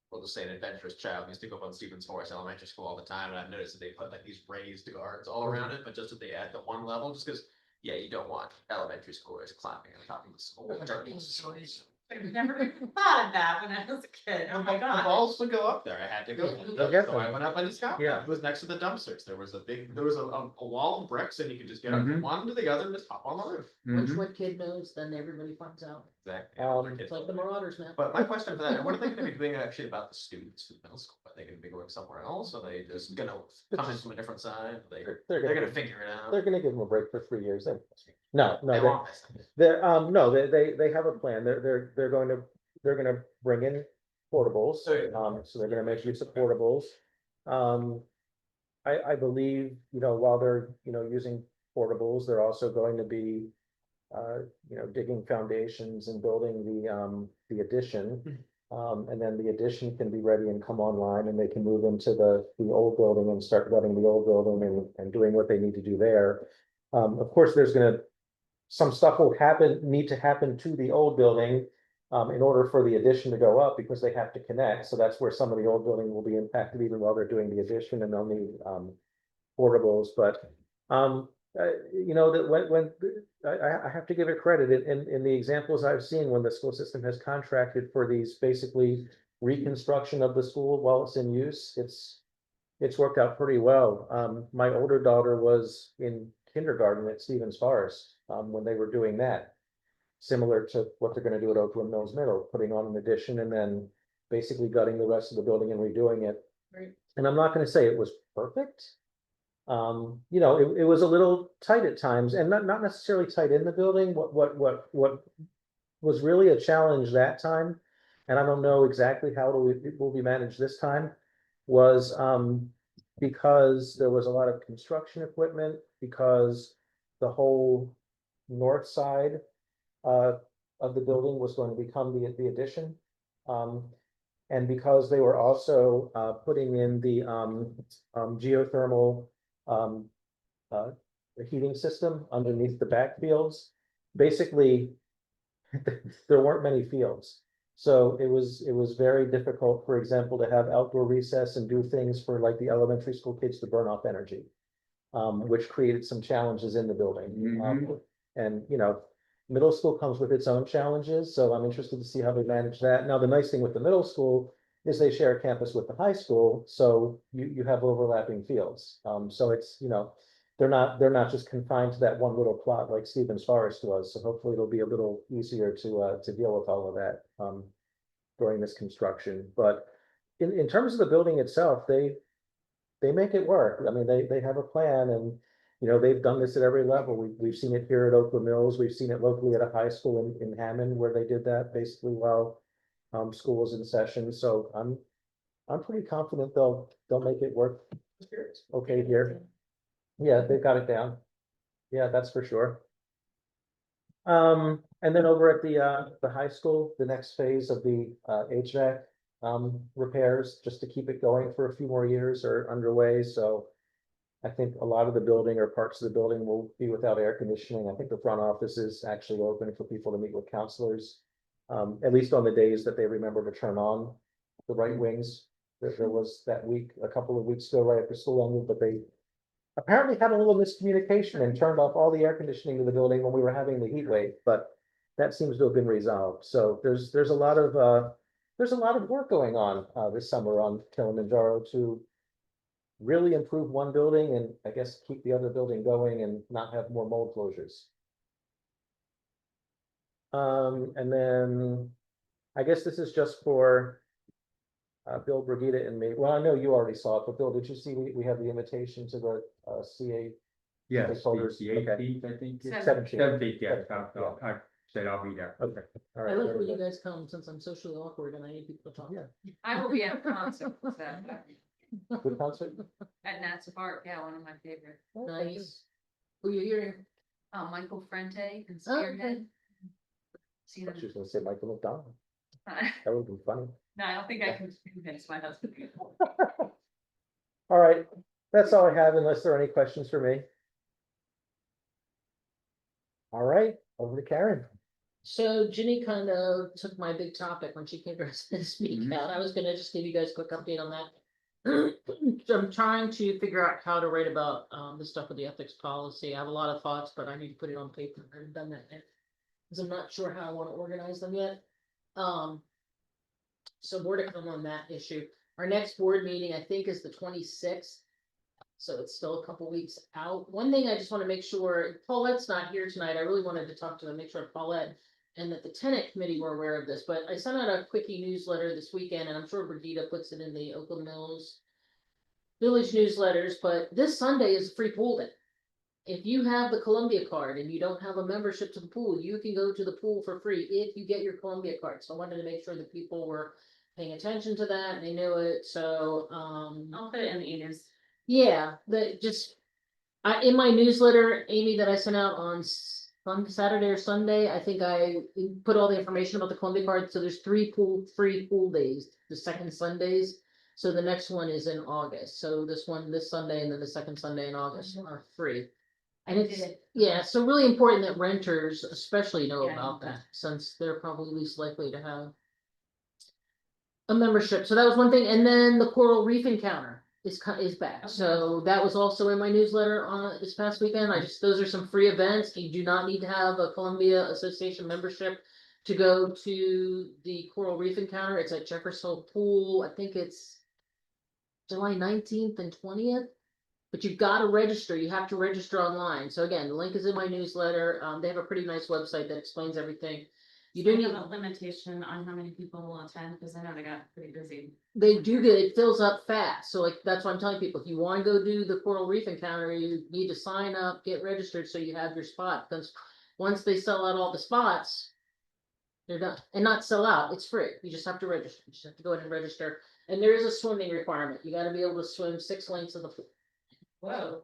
we'll just say an adventurous child, I used to go up on Stevens Forest Elementary School all the time, and I've noticed that they put like these raised guards all around it, but just that they add the one level, just because, yeah, you don't want elementary schoolers climbing on top of the school. I've never even thought of that when I was a kid. Oh my The god. balls would go up there, I had to go, They'll get so I them. went up on the scout, Yeah. it was next to the dumpsters, there was a wall of bricks, and you could just get up from Mhm. one to the other and just hop on the roof. Once Mhm. one kid knows, then everybody finds out. Exactly. It's like the Marauders map. But my question for that, and what are they gonna be doing actually about the students in middle school? Are they gonna be going somewhere else? Are they just gonna come in from a different side? They're gonna figure it out. they're gonna give them a break for 3 years. No, They no, won't miss it. they're, no, they have a plan. They're gonna bring in portables. So they're gonna make use of portables. I believe, while they're, using portables, they're also going to be, digging foundations and building the addition. And then the addition can be ready and come online, and they can move into the old building and start letting the old building and doing what they need to do there. Of course, some stuff will need to happen to the old building in order for the addition to go up, because they have to connect. So that's where some of the old building will be impacted even while they're doing the addition, and they'll need portables. But that when I have to give it credit in the examples I've seen, when the school system has contracted for these basically reconstruction of the school while it's in use, it's worked out pretty well. My older daughter was in kindergarten at Stevens Forest when they were doing that, similar to what they're going to do at Oakland Mills Middle, putting on an addition and then basically gutting the rest of the building and redoing it. Right. And I'm not going to say it was perfect. It was a little tight at times, and not necessarily tight in the building. What was really a challenge that time, and I don't know exactly how it will be managed this time, was because there was a lot of construction equipment, because the whole north side of the building was going to become the addition. And because they were also putting in the geothermal the heating system underneath the backfields, basically there weren't many fields. So it was very difficult, for example, to have outdoor recess and do things for like the elementary school kids to burn off energy, which created some challenges in the building. And middle school comes with its own challenges, so I'm interested to see how they manage that. Now, the nice thing with the middle school is they share a campus with the high school, so you have overlapping fields. So it's, they're not just confined to that one little plot like Stevens Forest was. So hopefully it'll be a little easier to deal with all of that during this construction. But in terms of the building itself, they make it work. I mean, they have a plan, and they've done this at every level. We've seen it here at Oakland Mills. We've seen it locally at a high school in Hammond, where they did that basically while school was in session. So I'm pretty confident they'll make it work okay here. Yeah, they've got it down. Yeah, that's for sure. And then over at the high school, the next phase of the HVAC repairs, just to keep it going for a few more years, are underway. So I think a lot of the building or parts of the building will be without air conditioning. I think the front office is actually open for people to meet with counselors, at least on the days that they remember to turn on the right wings. There was that week, a couple of weeks ago, right after school ended, but they apparently had a little miscommunication and turned off all the air conditioning in the building when we were having the heat wave, but that seems to have been resolved. So there's a lot of work going on this summer on Kilimanjaro to really improve one building and I guess keep the other building going and not have more mold closures. And then I guess this is just for Bill, Brigida, and me. Well, I know you already saw it, but Bill, did you see we have the invitation to the CA? Yes, Stakeholders, the okay. 18th, I think. 17th. 17th, yeah, I said I'll be there. Okay, all I right. like very when you good. guys come, since I'm socially awkward and I need people to talk. Yeah. I will be at a concert Good concert. at Nats Park, yeah, one of my favorite. Nice. Who you hearing? Michael Frente and Oh, okay. Spearhead. See I them? was just gonna say Michael McDonald. No, That would be funny. I don't think I can convince my husband. All right, that's all I have unless there are any questions for me. All right, over to Karen. So Ginny kind of took my big topic when she came to speak Mhm. out. I was gonna just give you guys a quick update on that. So I'm trying to figure out how to write about the stuff with the ethics policy. I have a lot of thoughts, but I need to put it on paper. I haven't done that yet. Because I'm not sure how I want to organize them yet. So more to come on that issue. Our next board meeting, I think, is the 26th. So it's still a couple weeks out. One thing I just want to make sure, Paulette's not here tonight. I really wanted to talk to them, make sure Paulette and that the tenant committee were aware of this, but I sent out a quickie newsletter this weekend, and I'm sure Brigida puts it in the Oakland Mills Village newsletters, but this Sunday is free pool day. If you have the Columbia card and you don't have a membership to the pool, you can go to the pool for free if you get your Columbia card. So I wanted to make sure that people were paying attention to that and they knew it. So, I'll put it in the e-news. yeah, in my newsletter, Amy, that I sent out on Saturday or Sunday, I think I put all the information about the Columbia card. So there's free pool days, the second Sundays. So the next one is in August. So this Sunday, and then the second Sunday in August are free. And it's, yeah, so really important that renters especially know Yeah. about that, since they're probably least likely to have a membership. So that was one thing. And then the Coral Reef Encounter is back. Okay. So that was also in my newsletter on this past weekend. Those are some free events. You do not need to have a Columbia Association membership to go to the Coral Reef Encounter. It's at Jefferson Pool. I think it's July 19th and 20th. But you've got to register. You have to register online. So again, the link is in my newsletter. They have a pretty nice website that explains everything. You do Do need. have a limitation on how many people will attend, because I know they got pretty busy. They do get, it fills up fast. So like, that's what I'm telling people. If you want to go do the Coral Reef Encounter, you need to sign up, get registered so you have your spot. Because once they sell out all the spots, they're done. And not sell out, it's free. You just have to register. You just have to go ahead and register. And there is a swimming requirement. You got to be able to swim 6 lanes of the pool. Whoa.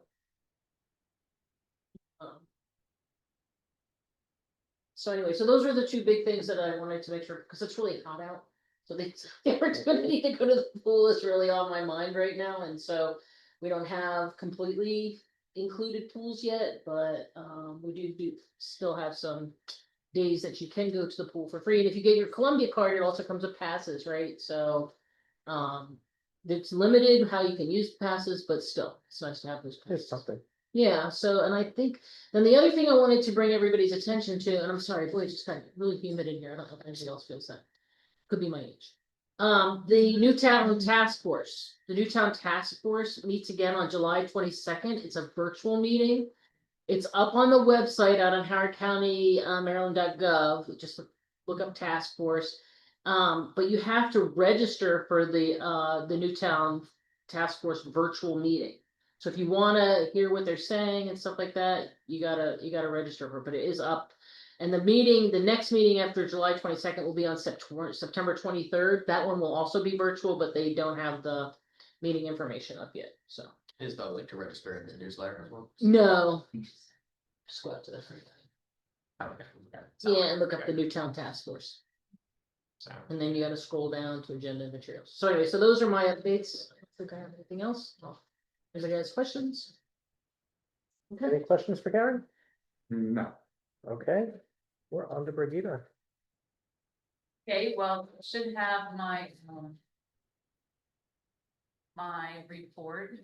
So anyway, so those are the two big things that I wanted to make sure, because it's really hot out. So the opportunity to go to the pool is really on my mind right now, and so we don't have completely included pools yet, but we do still have some days that you can go to the pool for free. And if you get your Columbia card, it also comes with passes, right? So it's limited how you can use passes, but still, it's nice to have those passes. Here's something. Yeah, so, and I think, then the other thing I wanted to bring everybody's attention to, and I'm sorry, boy, it's just kind of really humid in here, I don't know if anybody else feels that. Could be my age. The Newtown Task Force, meets again on July 22nd, it's a virtual meeting. It's up on the website out on Howard County, Maryland.gov, just look up task force. But you have to register for the Newtown Task Force virtual meeting. So if you wanna hear what they're saying and stuff like that, you gotta register for it, but it is up. And the next meeting after July 22nd will be on September 23rd. That one will also be virtual, but they don't have the meeting information up yet, so. Is the link to register in the newsletter as well? No. Just go out to the. Okay. Yeah, and look up the Newtown Task Force, So, and then you gotta scroll down to agenda and materials. So anyway, so those are my updates. I don't think I have anything else. Anybody has questions? Okay, Any questions for Karen? No. Okay, we're on to Brigida. Okay, well, should have my report,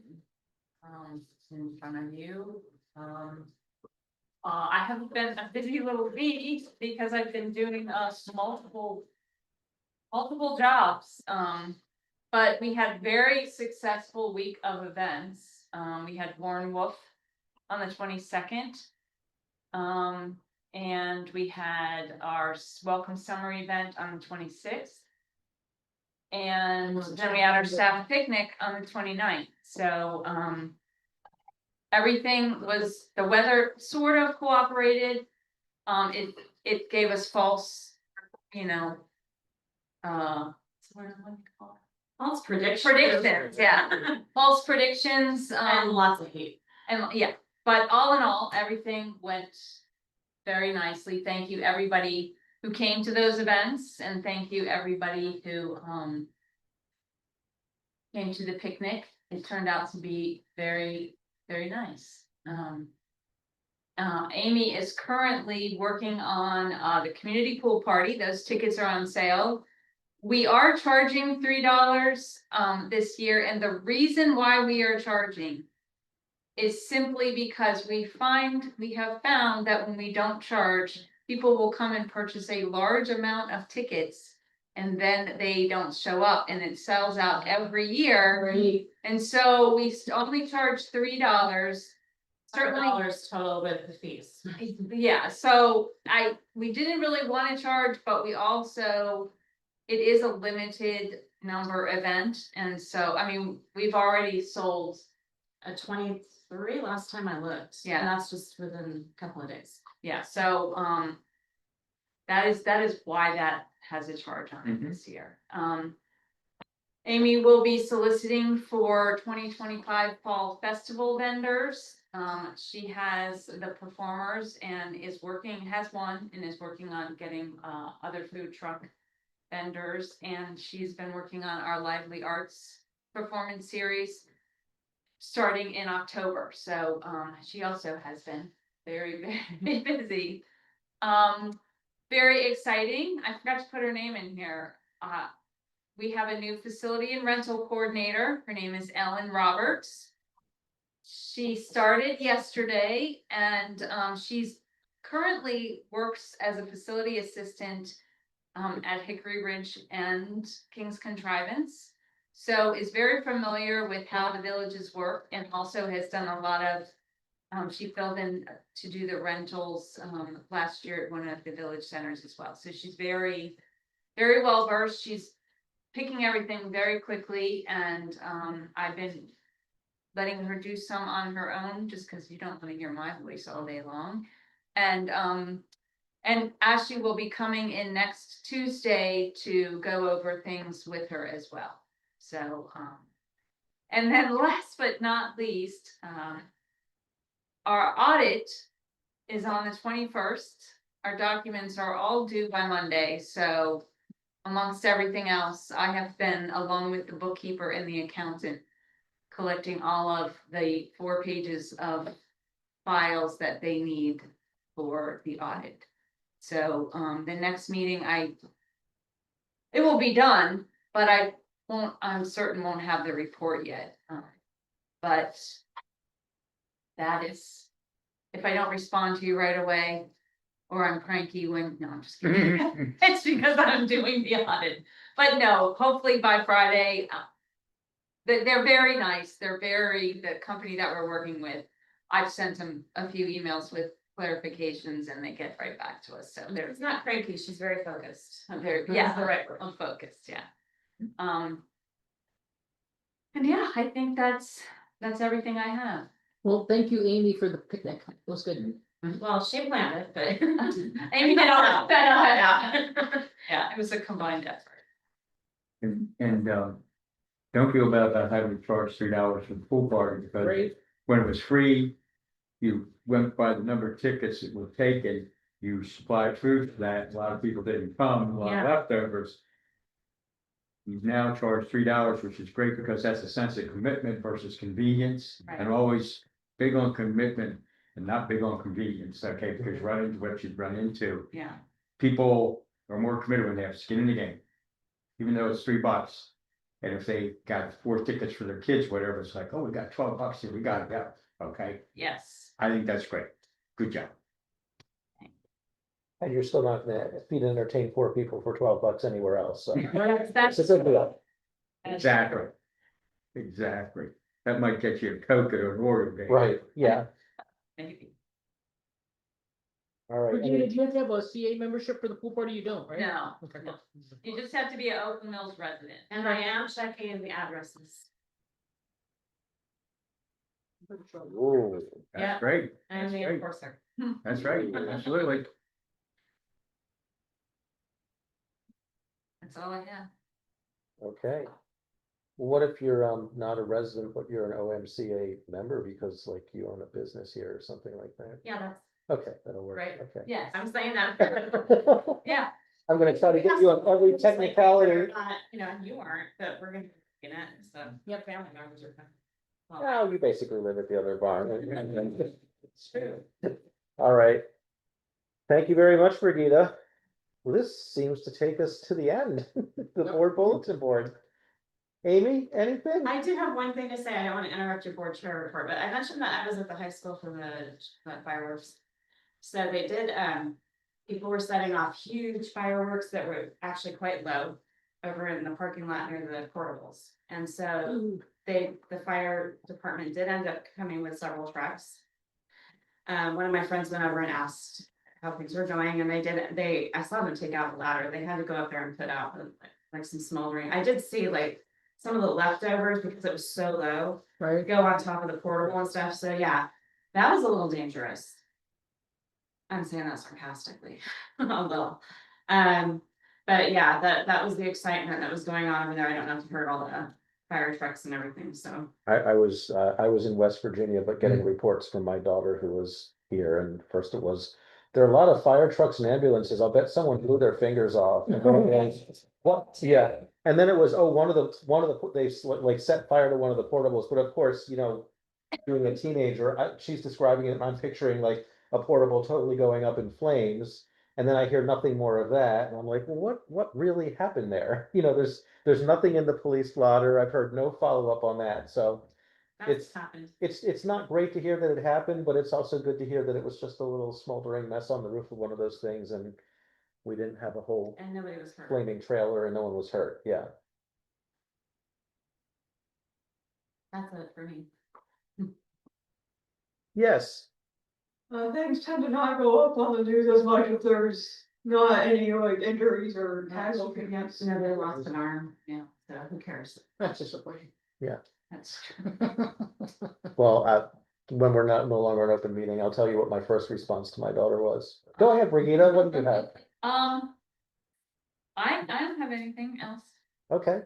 in front of you. I have been a busy little bee because I've been doing, multiple jobs. But we had very successful week of events. We had Warren Wolf on the 22nd. And we had our welcome summer event on the 26th. And then we had our staff picnic on the 29th. So, everything was, the weather sort of cooperated. It gave us false, False predictions. predictions, yeah, false predictions, And lots of hate. and yeah, But all in all, everything went very nicely. Thank you, everybody who came to those events, and thank you, everybody who, came to the picnic. It turned out to be very, very nice. Amy is currently working on, the community pool party. Those tickets are on sale. We are charging $3, this year, and the reason why we are charging is simply because we have found that when we don't charge, people will come and purchase a large amount of tickets, and then they don't show up, and it sells out every year. Right. And so we only charge $3. Certainly, $100 total with the fees. yeah, so we didn't really want to charge, but we also, it is a limited number event, and so, I mean, we've already sold. A 23 last time I looked. Yeah. And that's just within a couple of days. Yeah, so, that is why that has a charge on it this year. Amy will be soliciting for 2025 Fall Festival vendors. She has the performers and has one and is working on getting, other food truck vendors. And she's been working on our Lively Arts performance series starting in October. So, she also has been very, very busy. Very exciting. I forgot to put her name in here. We have a new facility and rental coordinator. Her name is Ellen Roberts. She started yesterday, and she's currently works as a facility assistant at Hickory Ridge and King's Contrivance. So is very familiar with how the villages work, and also has done a lot of, she filled in to do the rentals last year at one of the village centers as well. So she's very, very well versed. She's picking everything very quickly, and I've been letting her do some on her own, just because you don't want to hear my voice all day long. And Ashley will be coming in next Tuesday to go over things with her as well. So, and then last but not least, our audit is on the 21st. Our documents are all due by Monday, so amongst everything else, I have been, along with the bookkeeper and the accountant, collecting all of the 4 pages of files that they need for the audit. So, the next meeting, it will be done, but I'm certain won't have the report yet. But that is, if I don't respond to you right away, or I'm cranky no, I'm just kidding. It's because I'm doing the audit. But no, hopefully by Friday, they're very nice. The company that we're working with, I've sent them a few emails with clarifications, and they get right back to us. So It's not cranky, she's very focused. yeah, the right word. I'm focused, yeah. And yeah, I think that's everything I have. Well, thank you, Amy, for the picnic. It was good. Well, she planned it, but. Amy did all that. Yeah, it was a combined effort. And don't feel bad about having to charge $3 for the pool party, because Right. when it was free, you went by the number of tickets that were taken, you supplied food for that. A lot of people didn't come, a lot of Yeah. leftovers. You've now charged $3, which is great, because that's a sense of commitment versus convenience. Right. And always big on commitment and not big on convenience, okay, because run into what you've run into. Yeah. People are more committed when they have skin in the game, even though it's $3. And if they got 4 tickets for their kids, whatever, it's like, oh, we got $12 here, we gotta go, okay? Yes. I think that's great. Good job. And you're still not gonna feed and entertain 4 people for $12 anywhere else, so. That's It's a good deal. Exactly. Exactly. That might get you a Coke at an Oreo game. Right, yeah, maybe. all right. Do you have to have a CA membership for the pool party? You don't, right? No, Okay. no. You just have to be an Open Mills resident. And I am checking the addresses. Ooh, Yeah. That's great. I'm the That's great. enforcer. That's right. Absolutely. That's all I have. okay. What if you're not a resident, but you're an OMCA member because like you own a business here or something like that? Yeah, that's Okay, that'll work, right. okay. Yes, I'm saying that. Yeah. I'm gonna try to get you on every Just like we're technicality. not, you know, you aren't, but we're gonna be in it, so, yep, family members are. Well, Oh, you basically live at the other barn. it's true. All right. Thank you very much, Brigida. Well, this seems to take us to the end, the board bulletin board. Amy, anything? I do have one thing to say. I don't want to interrupt your board chair report, but I mentioned that I was at the high school for the fireworks. So they did, people were setting off huge fireworks that were actually quite low over in the parking lot near the portables. And so the fire department did end up coming with several trucks. One of my friends went over and asked how things were going, and I saw them take out the ladder. They had to go up there and put out like some smoldering. I did see like some of the leftovers because it was so low, Right. go on top of the portable and stuff. So yeah, that was a little dangerous. I'm saying that sarcastically, a little. But yeah, that was the excitement that was going on over there. I don't know if you heard all the fire trucks and everything, so. I was in West Virginia, but getting reports from my daughter who was here, and first it was, there are a lot of fire trucks and ambulances. I'll bet someone blew their fingers off. And then it was, what? Yeah, and then it was, oh, one of the, they like set fire to one of the portables, but of course, you know, being a teenager, she's describing it, and I'm picturing like a portable totally going up in flames. And then I hear nothing more of that, and I'm like, well, what really happened there? You know, there's nothing in the police blotter. I've heard no follow-up on that, so That's happened. it's not great to hear that it happened, but it's also good to hear that it was just a little smoldering mess on the roof of one of those things, and we didn't have a whole And nobody was hurt. flaming trailer and no one was hurt. Yeah. That's it for me. Yes. Things tend to not go up on the news as much if there's not any like injuries or casualties. Nobody lost an arm, yeah, so who cares? That's disappointing. That's. Well, when we're no longer an open meeting, I'll tell you what my first response to my daughter was. Go ahead, Brigida. What do you have? I don't have anything else. Okay.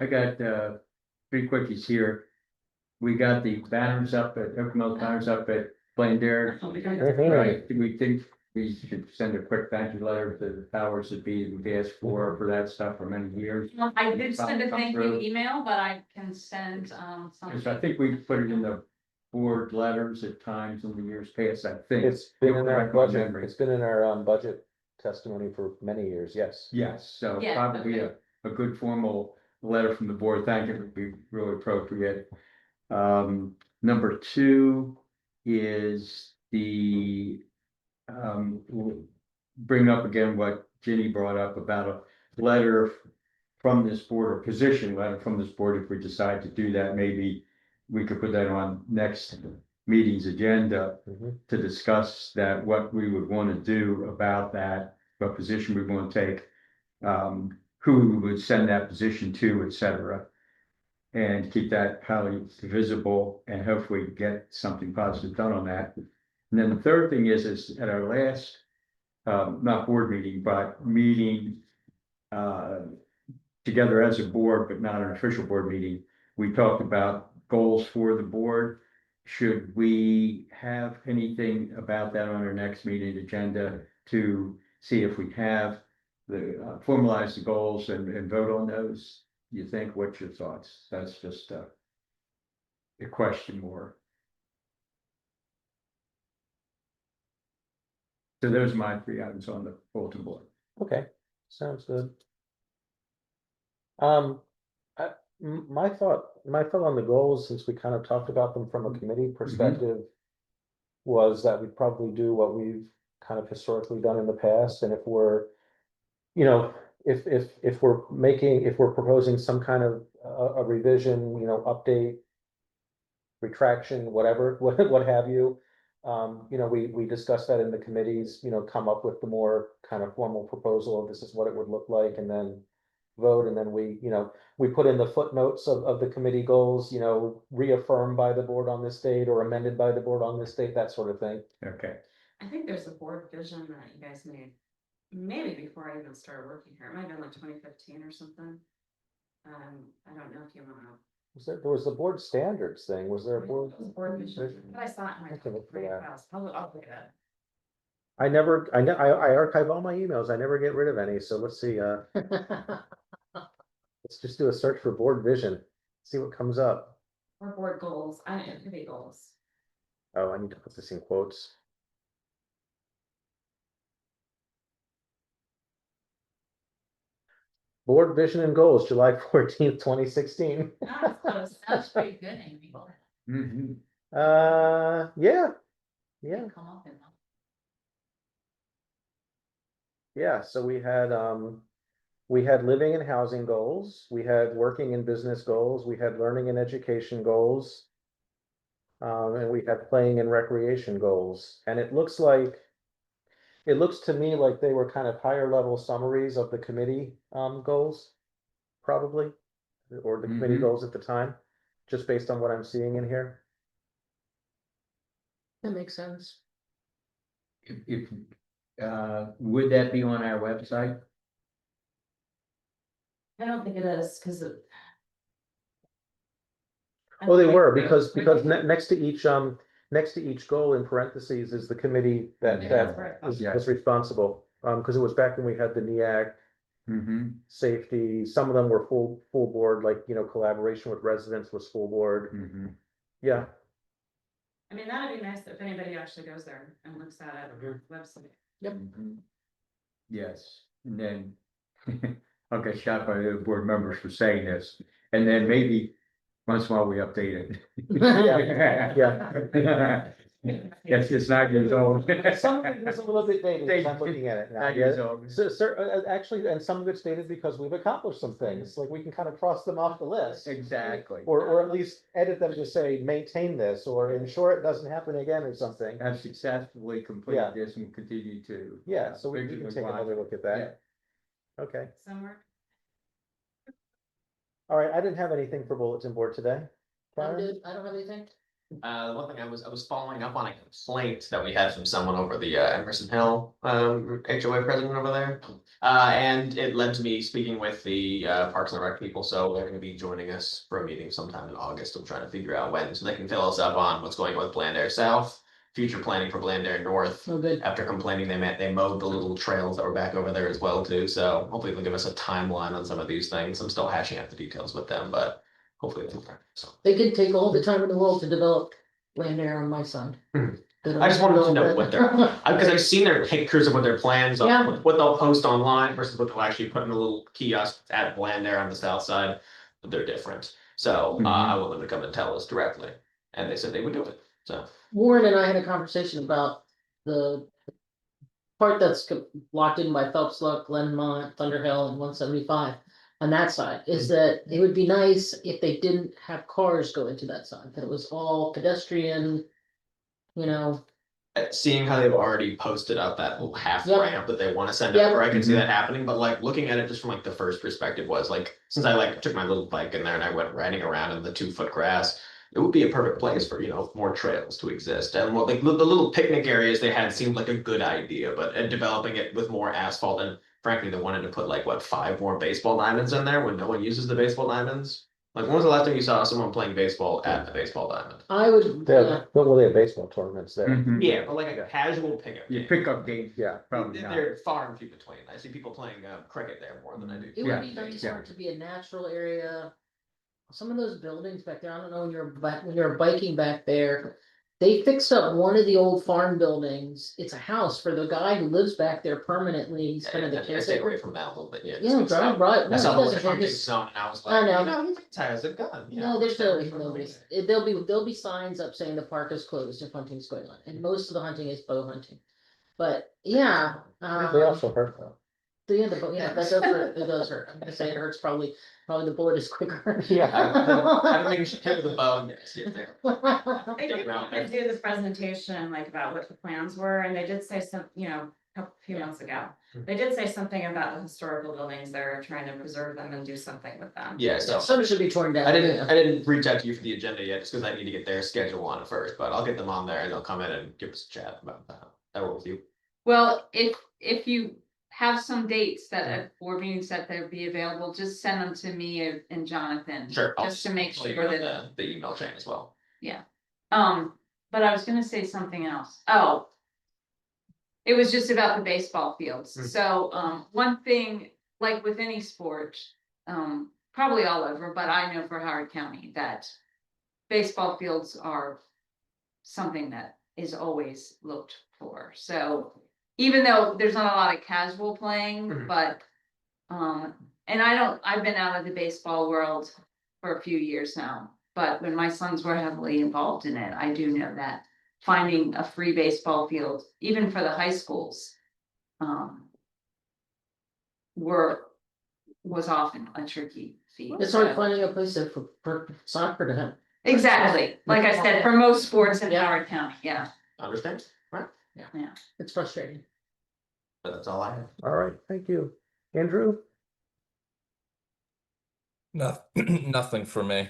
I got, 3 quickies here. We got the banners up at, Oakmont banners up at Blandare. Right, do we think we should send a quick thank you letter to the powers that be that we've asked for that stuff for many years? I did send a Come thank you through. email, but I can send some. Because I think we put it in the board letters at times in the years past, I think. It's been in our Correct my budget. memory. It's been in our budget testimony for many years. Yes. Yes, so Yeah, probably okay. a good formal letter from the board, thank you, would be really appropriate. Number 2 is the, we'll bring up again what Ginny brought up about a letter from this board, or position letter from this board. If we decide to do that, maybe we could put that on next meeting's agenda Mhm. to discuss that, what we would want to do about that, what position we want to take, who we would send that position to, et cetera. And keep that highly visible and hopefully get something positive done on that. And then the third thing is at our last, not board meeting, but meeting, together as a board, but not an official board meeting, we talked about goals for the board. Should we have anything about that on our next meeting agenda to see if we have the, formalize the goals and vote on those? You think, what's your thoughts? That's just a question more. So those are my 3 items on the bulletin board. Okay, sounds good. My thought on the goals, since we kind of talked about them from a committee perspective, was that we'd probably do what we've kind of historically done in the past, and if we're, you know, if we're proposing some kind of a revision, you know, update, retraction, whatever, what have you. You know, we discussed that in the committees, you know, come up with the more kind of formal proposal of this is what it would look like, and then vote, and then we, you know, we put in the footnotes of the committee goals, you know, reaffirmed by the board on this date or amended by the board on this date, that sort of thing. Okay, I think there's a board vision that you guys made, maybe before I even started working here, it might have been like 2015 or something. I don't know if you wanna. There was the board standards thing, was there a board? Board vision, but I saw it in my. I can look for my that. files. I'll look at it. I archive all my emails, I never get rid of any, so let's see, let's just do a search for board vision, see what comes up. Or board goals, it could be goals. Oh, I need to put this in quotes. Board vision and goals, July 14th, 2016. That was That's pretty good, Amy. Mhm. Yeah. Yeah, Come up in them. yeah, so we had living and housing goals, we had working and business goals, we had learning and education goals. And we had playing and recreation goals, and it looks to me like they were kind of higher level summaries of the committee, goals. Probably, or the committee Mhm. goals at the time, just based on what I'm seeing in here. That makes sense. Would that be on our website? I don't think it is, cause it. Oh, they were, because next to each goal in parentheses is the committee that Yeah. was responsible. Because it was back when we had the NEAC, Mm-hmm. safety, some of them were full board, like, collaboration with residents was full board. Mm-hmm. Yeah, I mean, that'd be nice if anybody actually goes there and looks at it on the website. Mm-hmm. Yes, and then I'll get shot by the board members for saying this, and then maybe once in a while we update it. yeah. Yes, it's 9 years old. Some of it is a little bit dated, because I'm looking at it now. 9 years old. So, actually, and some of it's dated because we've accomplished some things, like we can kind of cross them off the list. Exactly. Or at least edit them to say, maintain this, or ensure it doesn't happen again or something. Have successfully Yeah. completed this and continue to. Yeah, so we can vigilantly take another watch. look at that. Okay, Somewhere. all right, I didn't have anything for bulletin board today. I'm Karen? good, I don't have anything. One thing I was following up on a complaint that we had from someone over the Emerson Hill HOA president over there. And it led to me speaking with the Parks and Rec people, so they're gonna be joining us for a meeting sometime in August. I'm trying to figure out when, so they can fill us up on what's going on with Blandair South, future planning for Blandair North. Oh, good. After complaining, they mowed the little trails that were back over there as well too, so hopefully they'll give us a timeline on some of these things. I'm still hashing out the details with them, but hopefully they'll. So. They could take all the time in the world to develop land there on my side. Hmm. They don't I just wanted to know develop what it. because I've seen their pictures of what their plans are, Yeah. what they'll post online versus what they'll actually put in a little kiosk at Blandair on the south side. But they're different. So I want them to come and tell us directly. And they said they would do it. So Warren and I had a conversation about the part that's locked in by Phelps Luck, Glenmont, Thunderhill, and 175. On that side, is that it would be nice if they didn't have cars go into that side, that it was all pedestrian. seeing how they've already posted up that little half Yep. ramp that they want to send Yep. over, I can see that happening. But like looking at it just from like the first perspective was like, since I like took my little bike in there and I went riding around in the 2-foot grass, it would be a perfect place for, more trails to exist. And what like the little picnic areas they had seemed like a good idea, but developing it with more asphalt and frankly, they wanted to put like 5 more baseball diamonds in there when no one uses the baseball diamonds. Like when was the last time you saw someone playing baseball at the baseball diamond? I would, They have baseball tournaments there. Mhm. Yeah, but like a casual pickup Your game. pickup games, Yeah. probably not. They're far and few between. I see people playing cricket there more than I do. it Yeah, would be nice yeah. for it to be a natural area. Some of those buildings back there, I don't know, when you're biking back there. They fixed up one of the old farm buildings. It's a house for the guy who lives back there permanently. He's kind of the I stay caretaker. away from that a little bit, yeah. Yeah, drive right. I No, saw he the doesn't have hunting his. zone and I was I like, know. he has a gun. No, there's nobody. There'll be signs up saying the park is closed if hunting's going on, and most of the hunting is bow hunting. But yeah, They also hurt though. that does hurt. It does hurt. I'm gonna say it hurts. Probably the bullet is quicker. I don't think you should hit with a bow and see it there. They did do this presentation like about what the plans were, and they did say a few months ago. They did say something about the historical buildings, they're trying to preserve them and do something with them. Yeah, so Some should be torn down. I didn't reach out to you for the agenda yet, just because I need to get their schedule on it first, but I'll get them on there and they'll come in and give us a chat about that. That work with you? Well, if you have some dates that at board meetings that they'd be available, just send them to me and Jonathan. Sure. I'll Just to make I'll leave sure it on that, the email chain as well. but I was gonna say something else. Oh. It was just about the baseball fields. Mm. So, one thing, like with any sport, probably all over, but I know for Howard County that baseball fields are something that is always looked for. So even though there's not a lot of casual playing, Mhm. but, and I've been out of the baseball world for a few years now. But when my sons were heavily involved in it, I do know that finding a free baseball field, even for the high schools, was often a tricky feat. It's hard finding a place for soccer to have. Exactly, like I said, for most sports in Howard County, yeah. Understand? Right, It's frustrating. but that's all I have. All right, thank you. Andrew? No, nothing for me.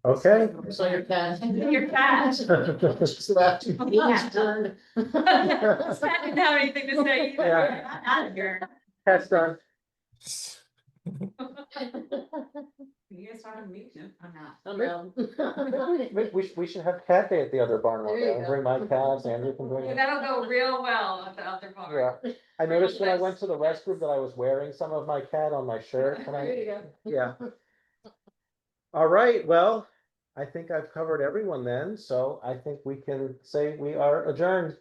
Okay. So your cat. Your cat. Just left. Yeah. Turned. Pat didn't have anything to say either. Yeah. Out of here. Cat's done. You guys talking to me? I'm not. I'm out. We should have cat day at the other barn one There you day. I'll go. bring my cats, Andrew can bring. That'll go real well at the other bar. Yeah, I noticed when I went to the restroom that I was wearing some of my cat on my shirt and There I, you go. yeah. All right, well, I think I've covered everyone then, so I think we can say we are adjourned.